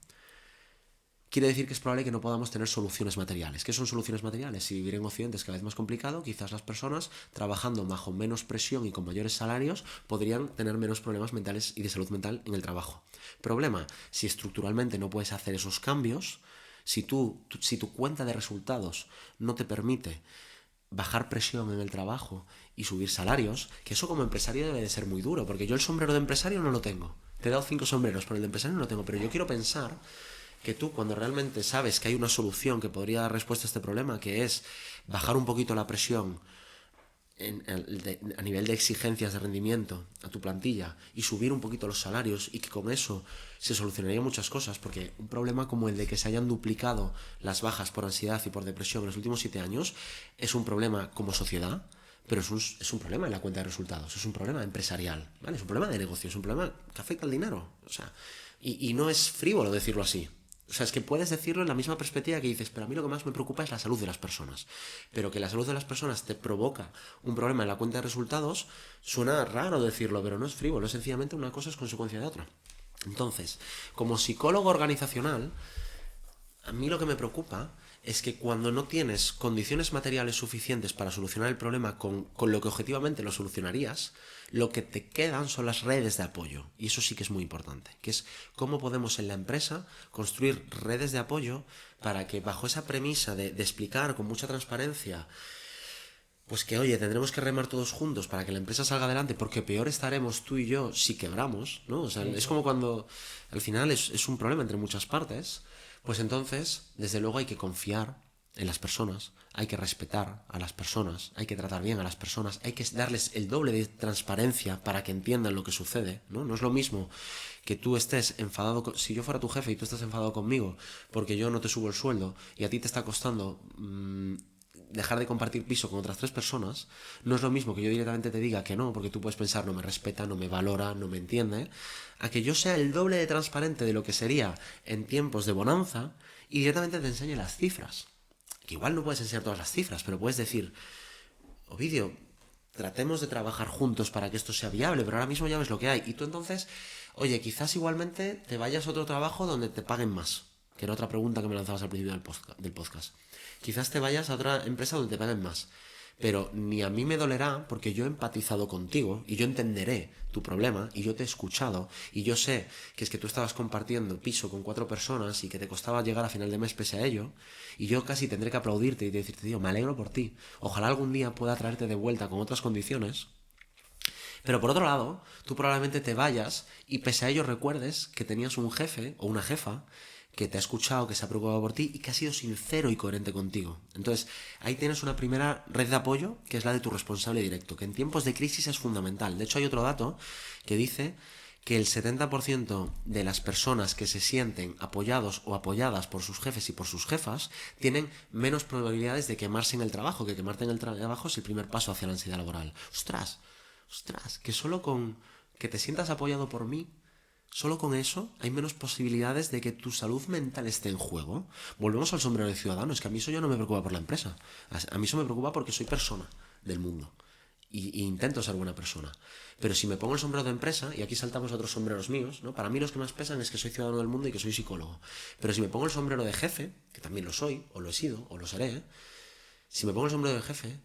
quiere decir que es probable que no podamos tener soluciones materiales. ¿Qué son soluciones materiales? Si vivir en Occidente es cada vez más complicado, quizás las personas, trabajando bajo menos presión y con mayores salarios, podrían tener menos problemas mentales y de salud mental en el trabajo. Problema, si estructuralmente no puedes hacer esos cambios, si tu cuenta de resultados no te permite bajar presión en el trabajo y subir salarios, que eso como empresario debe de ser muy duro, porque yo el sombrero de empresario no lo tengo. Te he dado 5 sombreros, pero el de empresario no lo tengo. Pero yo quiero pensar que tú, cuando realmente sabes que hay una solución que podría dar respuesta a este problema, que es bajar un poquito la presión a nivel de exigencias de rendimiento a tu plantilla y subir un poquito los salarios, y que con eso se solucionarían muchas cosas, porque un problema como el de que se hayan duplicado las bajas por ansiedad y por depresión en los últimos 7 años es un problema como sociedad, pero es un problema en la cuenta de resultados, es un problema empresarial, ¿vale? Es un problema de negocio, es un problema que afecta al dinero, o sea, y no es frívolo decirlo así. O sea, es que puedes decirlo en la misma perspectiva que dices, pero a mí lo que más me preocupa es la salud de las personas. Pero que la salud de las personas te provoca un problema en la cuenta de resultados, suena raro decirlo, pero no es frívolo, es sencillamente una cosa es consecuencia de otra. Entonces, como psicólogo organizacional, a mí lo que me preocupa es que cuando no tienes condiciones materiales suficientes para solucionar el problema con lo que objetivamente lo solucionarías, lo que te quedan son las redes de apoyo. Y eso sí que es muy importante, que es cómo podemos en la empresa construir redes de apoyo para que bajo esa premisa de explicar con mucha transparencia, pues que oye, tendremos que remar todos juntos para que la empresa salga adelante, porque peor estaremos tú y yo si quebramos, ¿no? O sea, es como cuando al final es un problema entre muchas partes. Pues entonces, desde luego hay que confiar en las personas, hay que respetar a las personas, hay que tratar bien a las personas, hay que darles el doble de transparencia para que entiendan lo que sucede, ¿no? No es lo mismo que tú estés enfadado, si yo fuera tu jefe y tú estás enfadado conmigo porque yo no te subo el sueldo y a ti te está costando dejar de compartir piso con otras 3 personas, no es lo mismo que yo directamente te diga que no, porque tú puedes pensar no me respeta, no me valora, no me entiende, a que yo sea el doble de transparente de lo que sería en tiempos de bonanza y directamente te enseñe las cifras. Que igual no puedes enseñar todas las cifras, pero puedes decir, Ovidio, tratemos de trabajar juntos para que esto sea viable, pero ahora mismo ya ves lo que hay. Y tú entonces, oye, quizás igualmente te vayas a otro trabajo donde te paguen más, que era otra pregunta que me lanzabas al principio del podcast. Quizás te vayas a otra empresa donde te paguen más, pero ni a mí me dolerá porque yo he empatizado contigo y yo entenderé tu problema y yo te he escuchado y yo sé que es que tú estabas compartiendo piso con 4 personas y que te costaba llegar a final de mes pese a ello, y yo casi tendré que aplaudirte y decirte, tío, me alegro por ti, ojalá algún día pueda traerte de vuelta con otras condiciones. Pero por otro lado, tú probablemente te vayas y pese a ello recuerdes que tenías un jefe o una jefa que te ha escuchado, que se ha preocupado por ti y que ha sido sincero y coherente contigo. Entonces, ahí tienes una primera red de apoyo, que es la de tu responsable directo, que en tiempos de crisis es fundamental. De hecho, hay otro dato que dice que el 70% de las personas que se sienten apoyados o apoyadas por sus jefes y por sus jefas tienen menos probabilidades de quemarse en el trabajo, que quemarte en el trabajo es el primer paso hacia la ansiedad laboral. Ostras, que solo con que te sientas apoyado por mí, solo con eso hay menos posibilidades de que tu salud mental esté en juego. Volvemos al sombrero de ciudadano. Es que a mí eso ya no me preocupa por la empresa. A mí eso me preocupa porque soy persona del mundo. y intento ser buena persona. Pero si me pongo el sombrero de empresa, y aquí saltamos a otros sombreros míos, ¿no? Para mí los que más pesan es que soy ciudadano del mundo y que soy psicólogo. Pero si me pongo el sombrero de jefe, que también lo soy, o lo he sido, o lo seré, si me pongo el sombrero de jefe,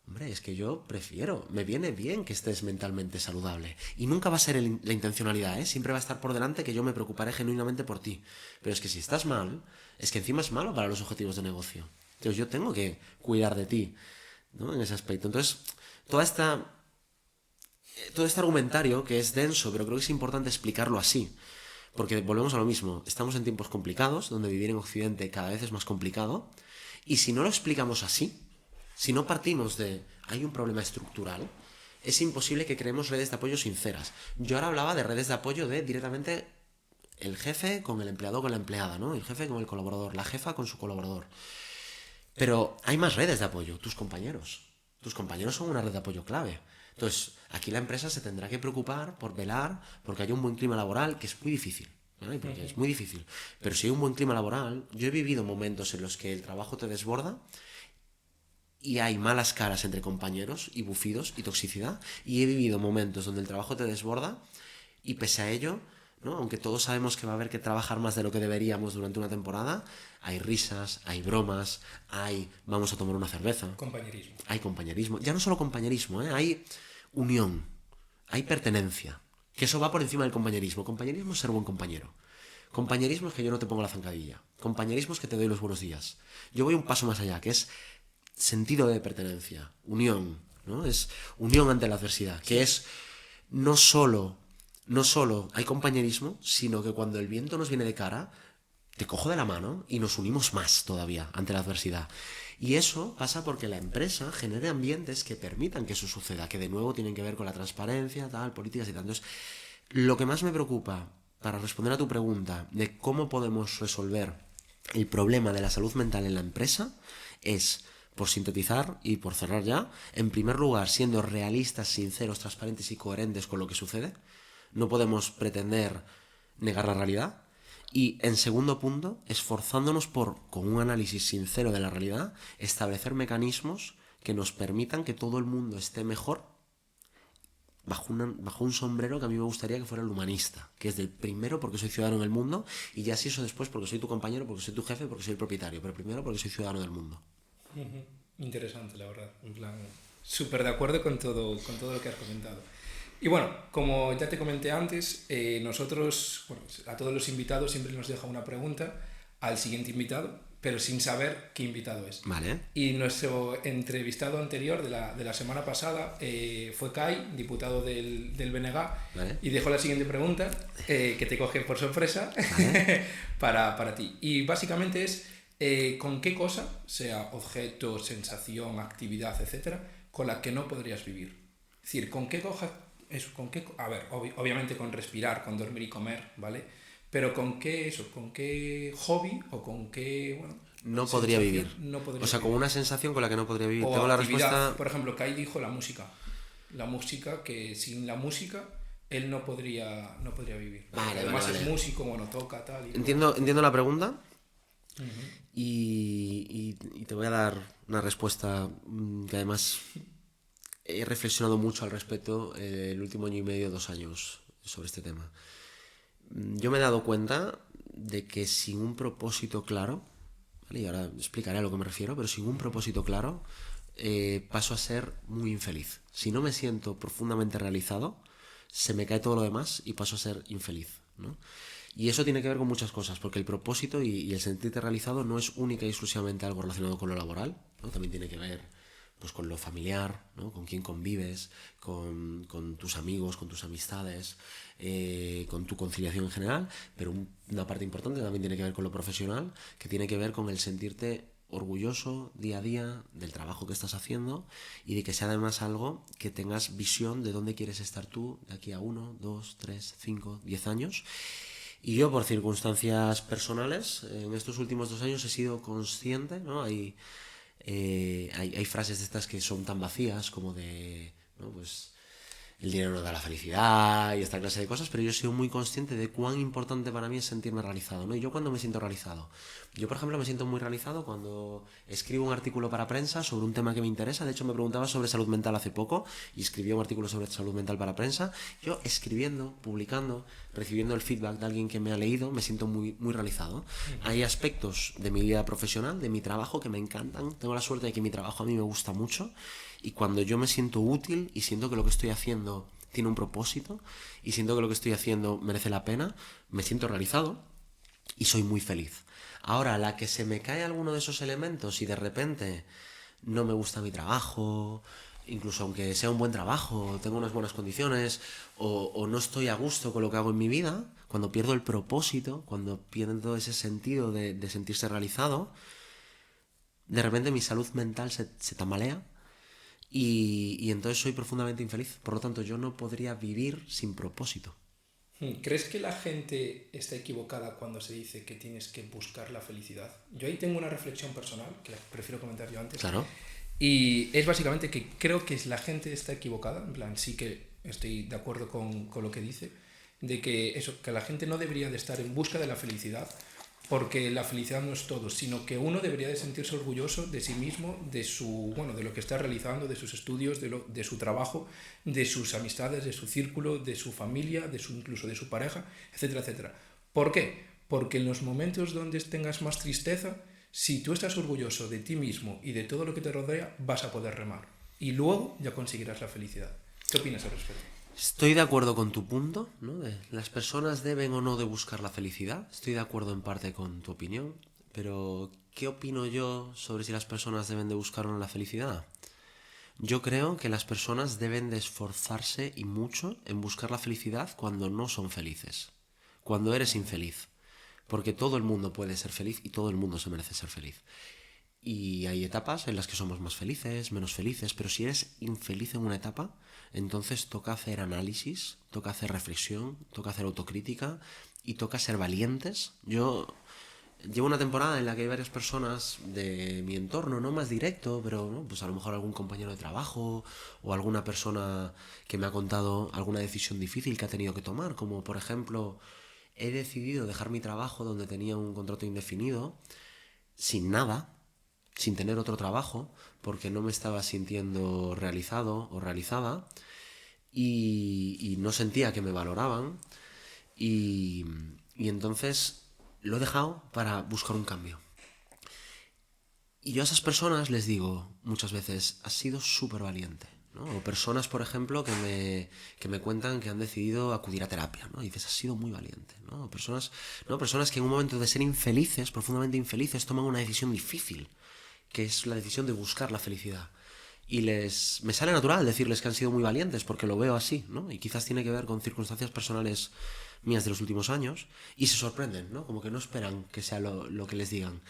hombre, es que yo prefiero, me viene bien que estés mentalmente saludable. Y nunca va a ser la intencionalidad, ¿eh? Siempre va a estar por delante que yo me preocuparé genuinamente por ti. Pero es que si estás mal, es que encima es malo para los objetivos de negocio. Entonces yo tengo que cuidar de ti, ¿no? En ese aspecto. Entonces, todo este argumentario, que es denso, pero creo que es importante explicarlo así. Porque volvemos a lo mismo, estamos en tiempos complicados, donde vivir en Occidente cada vez es más complicado, y si no lo explicamos así, si no partimos de hay un problema estructural, es imposible que creemos redes de apoyo sinceras. Yo ahora hablaba de redes de apoyo de directamente el jefe con el empleado con la empleada, ¿no? El jefe con el colaborador, la jefa con su colaborador. Pero hay más redes de apoyo, tus compañeros. Tus compañeros son una red de apoyo clave. Entonces, aquí la empresa se tendrá que preocupar por velar porque haya un buen clima laboral, que es muy difícil. ¿Vale? Porque es muy difícil. Pero si hay un buen clima laboral, yo he vivido momentos en los que el trabajo te desborda y hay malas caras entre compañeros y bufidos y toxicidad. Y he vivido momentos donde el trabajo te desborda y pese a ello, ¿no? Aunque todos sabemos que va a haber que trabajar más de lo que deberíamos durante una temporada, hay risas, hay bromas, hay vamos a tomar una cerveza. Compañerismo. Hay compañerismo. Ya no solo compañerismo, ¿eh? Hay unión, hay pertenencia. Que eso va por encima del compañerismo. Compañerismo es ser buen compañero. Compañerismo es que yo no te pongo la zancadilla. Compañerismo es que te doy los buenos días. Yo voy un paso más allá, que es sentido de pertenencia, unión, ¿no? Es unión ante la adversidad, que es no solo hay compañerismo, sino que cuando el viento nos viene de cara, te cojo de la mano y nos unimos más todavía ante la adversidad. Y eso pasa porque la empresa genere ambientes que permitan que eso suceda, que de nuevo tienen que ver con la transparencia, tal, políticas y tal. Entonces, lo que más me preocupa, para responder a tu pregunta de cómo podemos resolver el problema de la salud mental en la empresa, es, por sintetizar y por cerrar ya, en primer lugar, siendo realistas, sinceros, transparentes y coherentes con lo que sucede. No podemos pretender negar la realidad. Y en segundo punto, esforzándonos por, con un análisis sincero de la realidad, establecer mecanismos que nos permitan que todo el mundo esté mejor bajo un sombrero que a mí me gustaría que fuera el humanista, que es del primero porque soy ciudadano del mundo y ya si eso después porque soy tu compañero, porque soy tu jefe, porque soy el propietario, pero primero porque soy ciudadano del mundo. Interesante, la verdad. En plan, súper de acuerdo con todo lo que has comentado. Y bueno, como ya te comenté antes, nosotros, bueno, a todos los invitados siempre nos deja una pregunta al siguiente invitado, pero sin saber qué invitado es. Vale. Y nuestro entrevistado anterior de la semana pasada fue Kai, diputado del BNG, Vale. y dejó la siguiente pregunta, que te coge por sorpresa, Vale. para ti. Y básicamente es, ¿con qué cosa, sea objeto, sensación, actividad, etcétera, con la que no podrías vivir? Es decir, ¿con qué cosa? A ver, obviamente con respirar, con dormir y comer, ¿vale? Pero ¿con qué hobby o con qué, bueno, no podría vivir? No podría o sea, vivir. con una sensación con la que no podría vivir. O Tengo la actividad, respuesta. por ejemplo, Kai dijo la música. La música, que sin la música él no podría vivir. Vale, además vale. Es músico, bueno, toca, tal. Y Entiendo la pregunta. Uh-huh. Y te voy a dar una respuesta que además he reflexionado mucho al respecto el último año y medio, 2 años sobre este tema. Yo me he dado cuenta de que sin un propósito claro, ¿vale? Y ahora explicaré a lo que me refiero, pero sin un propósito claro paso a ser muy infeliz. Si no me siento profundamente realizado, se me cae todo lo demás y paso a ser infeliz, ¿no? Y eso tiene que ver con muchas cosas, porque el propósito y el sentirte realizado no es única y exclusivamente algo relacionado con lo laboral, ¿no? También tiene que ver pues con lo familiar, ¿no? Con quién convives, con tus amigos, con tus amistades, con tu conciliación en general, pero una parte importante también tiene que ver con lo profesional, que tiene que ver con el sentirte orgulloso día a día del trabajo que estás haciendo y de que sea además algo que tengas visión de dónde quieres estar tú de aquí a 1, 2, 3, 5, 10 años. Y yo, por circunstancias personales, en estos últimos 2 años he sido consciente, ¿no? Hay frases de estas que son tan vacías como de, ¿no? Pues el dinero no da la felicidad y esta clase de cosas, pero yo soy muy consciente de cuán importante para mí es sentirme realizado, ¿no? Y yo cuando me siento realizado, yo por ejemplo me siento muy realizado cuando escribo un artículo para prensa sobre un tema que me interesa. De hecho me preguntaba sobre salud mental hace poco y escribí un artículo sobre salud mental para prensa. Yo escribiendo, publicando, recibiendo el feedback de alguien que me ha leído, me siento muy, muy realizado. Hay aspectos de mi vida profesional, de mi trabajo, que me encantan. Tengo la suerte de que mi trabajo a mí me gusta mucho. Y cuando yo me siento útil y siento que lo que estoy haciendo tiene un propósito y siento que lo que estoy haciendo merece la pena, me siento realizado y soy muy feliz. Ahora, a la que se me cae alguno de esos elementos y de repente no me gusta mi trabajo, incluso aunque sea un buen trabajo, tengo unas buenas condiciones, o no estoy a gusto con lo que hago en mi vida, cuando pierdo el propósito, cuando pierdo ese sentido de sentirse realizado, de repente mi salud mental se tambalea y entonces soy profundamente infeliz. Por lo tanto, yo no podría vivir sin propósito. ¿Crees que la gente está equivocada cuando se dice que tienes que buscar la felicidad? Yo ahí tengo una reflexión personal que la prefiero comentar yo antes. Claro. Y es básicamente que creo que la gente está equivocada. En plan, sí que estoy de acuerdo con lo que dice, de que eso, que la gente no debería de estar en busca de la felicidad, porque la felicidad no es todo, sino que uno debería de sentirse orgulloso de sí mismo, de su, bueno, de lo que está realizando, de sus estudios, de su trabajo, de sus amistades, de su círculo, de su familia, incluso de su pareja, etcétera, etcétera. ¿Por qué? Porque en los momentos donde tengas más tristeza, si tú estás orgulloso de ti mismo y de todo lo que te rodea, vas a poder remar. Y luego ya conseguirás la felicidad. ¿Qué opinas al respecto? Estoy de acuerdo con tu punto, ¿no? Las personas deben o no de buscar la felicidad. Estoy de acuerdo en parte con tu opinión, pero ¿qué opino yo sobre si las personas deben de buscar o no la felicidad? Yo creo que las personas deben de esforzarse y mucho en buscar la felicidad cuando no son felices, cuando eres infeliz, porque todo el mundo puede ser feliz y todo el mundo se merece ser feliz. Y hay etapas en las que somos más felices, menos felices, pero si eres infeliz en una etapa, entonces toca hacer análisis, toca hacer reflexión, toca hacer autocrítica y toca ser valientes. Yo llevo una temporada en la que hay varias personas de mi entorno, no más directo, pero ¿no? Pues a lo mejor algún compañero de trabajo o alguna persona que me ha contado alguna decisión difícil que ha tenido que tomar, como por ejemplo, he decidido dejar mi trabajo donde tenía un contrato indefinido, sin nada, sin tener otro trabajo, porque no me estaba sintiendo realizado o realizada y no sentía que me valoraban y, y entonces lo he dejado para buscar un cambio. Y yo a esas personas les digo muchas veces, has sido súper valiente, ¿no? O personas, por ejemplo, que me cuentan que han decidido acudir a terapia, ¿no? Y dices, has sido muy valiente, ¿no? Personas que en un momento de ser infelices, profundamente infelices, toman una decisión difícil, que es la decisión de buscar la felicidad. Y me sale natural decirles que han sido muy valientes, porque lo veo así, ¿no? Y quizás tiene que ver con circunstancias personales mías de los últimos años, y se sorprenden, ¿no? Como que no esperan que sea lo que les digan.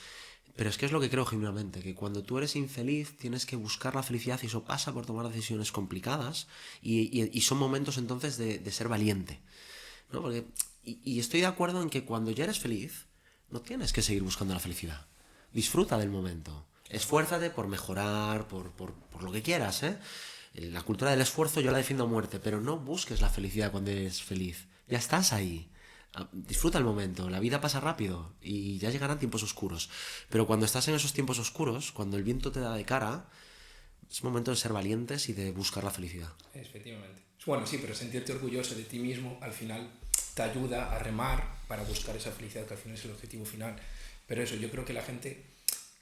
Pero es que es lo que creo genuinamente, que cuando tú eres infeliz tienes que buscar la felicidad y eso pasa por tomar decisiones complicadas y son momentos entonces de ser valiente, ¿no? Y estoy de acuerdo en que cuando ya eres feliz no tienes que seguir buscando la felicidad. Disfruta del momento. Esfuérzate por mejorar, por lo que quieras, ¿eh? La cultura del esfuerzo yo la defiendo a muerte, pero no busques la felicidad cuando eres feliz. Ya estás ahí. Disfruta el momento, la vida pasa rápido y ya llegarán tiempos oscuros. Pero cuando estás en esos tiempos oscuros, cuando el viento te da de cara, es momento de ser valientes y de buscar la felicidad. Efectivamente. Bueno, sí, pero sentirte orgulloso de ti mismo al final te ayuda a remar para buscar esa felicidad que al final es el objetivo final. Pero eso, yo creo que la gente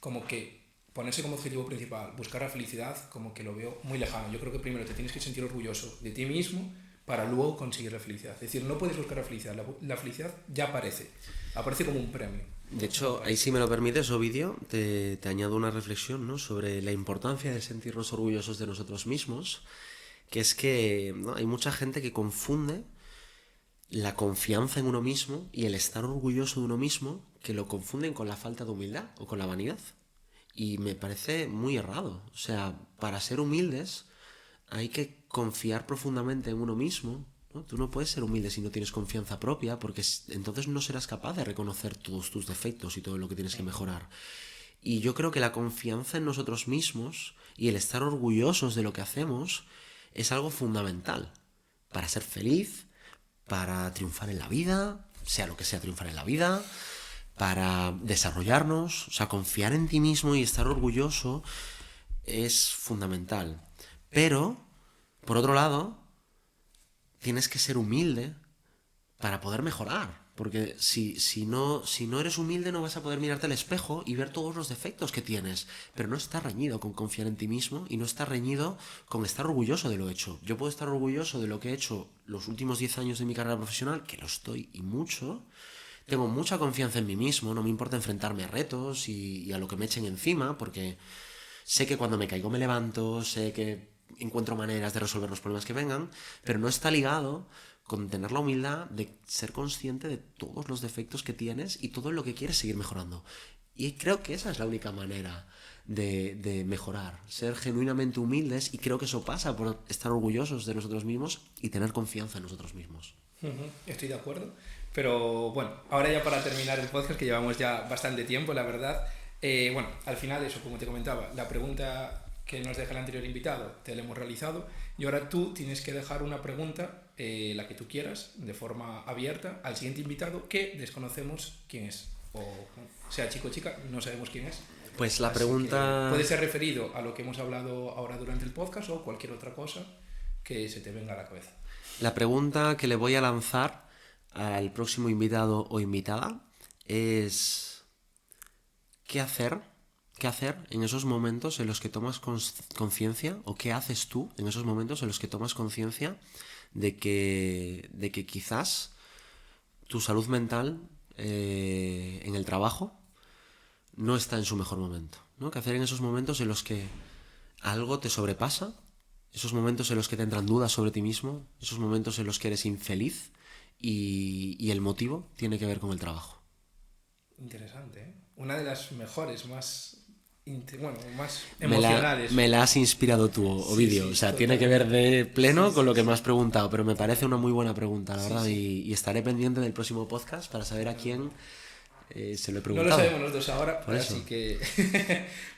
como que ponerse como objetivo principal, buscar la felicidad, como que lo veo muy lejano. Yo creo que primero te tienes que sentir orgulloso de ti mismo para luego conseguir la felicidad. Es decir, no puedes buscar la felicidad. La felicidad ya aparece como un premio. De hecho, ahí si me lo permites, Ovidio, te añado una reflexión, ¿no? Sobre la importancia de sentirnos orgullosos de nosotros mismos, que es que, ¿no? Hay mucha gente que confunde la confianza en uno mismo y el estar orgulloso de uno mismo, que lo confunden con la falta de humildad o con la vanidad. Y me parece muy errado. O sea, para ser humildes hay que confiar profundamente en uno mismo, ¿no? Tú no puedes ser humilde si no tienes confianza propia, porque entonces no serás capaz de reconocer todos tus defectos y todo lo que tienes que mejorar. Y yo creo que la confianza en nosotros mismos y el estar orgullosos de lo que hacemos es algo fundamental. para ser feliz, para triunfar en la vida, sea lo que sea triunfar en la vida, para desarrollarnos. O sea, confiar en ti mismo y estar orgulloso es fundamental. Pero, por otro lado, tienes que ser humilde para poder mejorar. Porque si no eres humilde no vas a poder mirarte al espejo y ver todos los defectos que tienes. Pero no está reñido con confiar en ti mismo y no está reñido con estar orgulloso de lo hecho. Yo puedo estar orgulloso de lo que he hecho los últimos 10 años de mi carrera profesional, que lo estoy y mucho. Tengo mucha confianza en mí mismo, no me importa enfrentarme a retos y a lo que me echen encima, porque sé que cuando me caigo me levanto, sé que encuentro maneras de resolver los problemas que vengan, pero no está ligado con tener la humildad de ser consciente de todos los defectos que tienes y todo lo que quieres seguir mejorando. Y creo que esa es la única manera de mejorar, ser genuinamente humildes, y creo que eso pasa por estar orgullosos de nosotros mismos y tener confianza en nosotros mismos. Estoy de acuerdo. Pero bueno, ahora ya para terminar el podcast, que llevamos ya bastante tiempo, la verdad, bueno, al final eso, como te comentaba, la pregunta que nos deja el anterior invitado te la hemos realizado y ahora tú tienes que dejar una pregunta, la que tú quieras, de forma abierta al siguiente invitado que desconocemos quién es, o sea chico o chica, no sabemos quién es. Pues la Así pregunta puede ser referido a lo que hemos hablado ahora durante el podcast o cualquier otra cosa que se te venga a la cabeza. La pregunta que le voy a lanzar al próximo invitado o invitada es: ¿qué hacer en esos momentos en los que tomas conciencia, o qué haces tú en esos momentos en los que tomas conciencia de que quizás tu salud mental en el trabajo no está en su mejor momento, ¿no? ¿Qué hacer en esos momentos en los que algo te sobrepasa, esos momentos en los que te entran dudas sobre ti mismo, esos momentos en los que eres infeliz y el motivo tiene que ver con el trabajo? Interesante, ¿eh? Una de las mejores, más emocionales. Me la has inspirado tú, Ovidio. Sí, O sea, totalmente. tiene que ver de pleno Sí, con lo que sí, me has preguntado, pero me parece una muy buena pregunta, la Sí, verdad, sí. y estaré pendiente del próximo podcast para saber a quién se lo he No lo preguntado. sabemos los dos ahora, Por eso. así que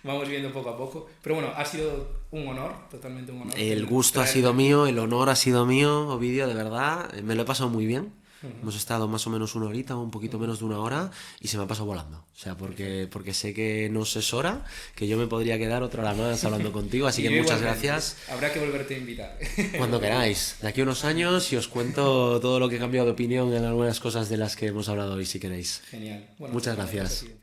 vamos viendo poco a poco. Pero bueno, ha sido un honor, totalmente un honor. El gusto ha sido mío, el honor ha sido mío, Ovidio, de verdad. Me lo he pasado muy bien. Hemos estado más o menos una horita, un poquito menos de una hora, y se me ha pasado volando. O sea, porque sé que no es hora, que yo me podría quedar otra hora más hablando contigo, así Y que yo muchas igualmente. gracias. Habrá que volverte a invitar. Cuando queráis, de aquí a unos años, y os cuento todo lo que he cambiado de opinión en algunas cosas de las que hemos hablado hoy, si queréis. Genial. Bueno, Muchas pues, gracias. hasta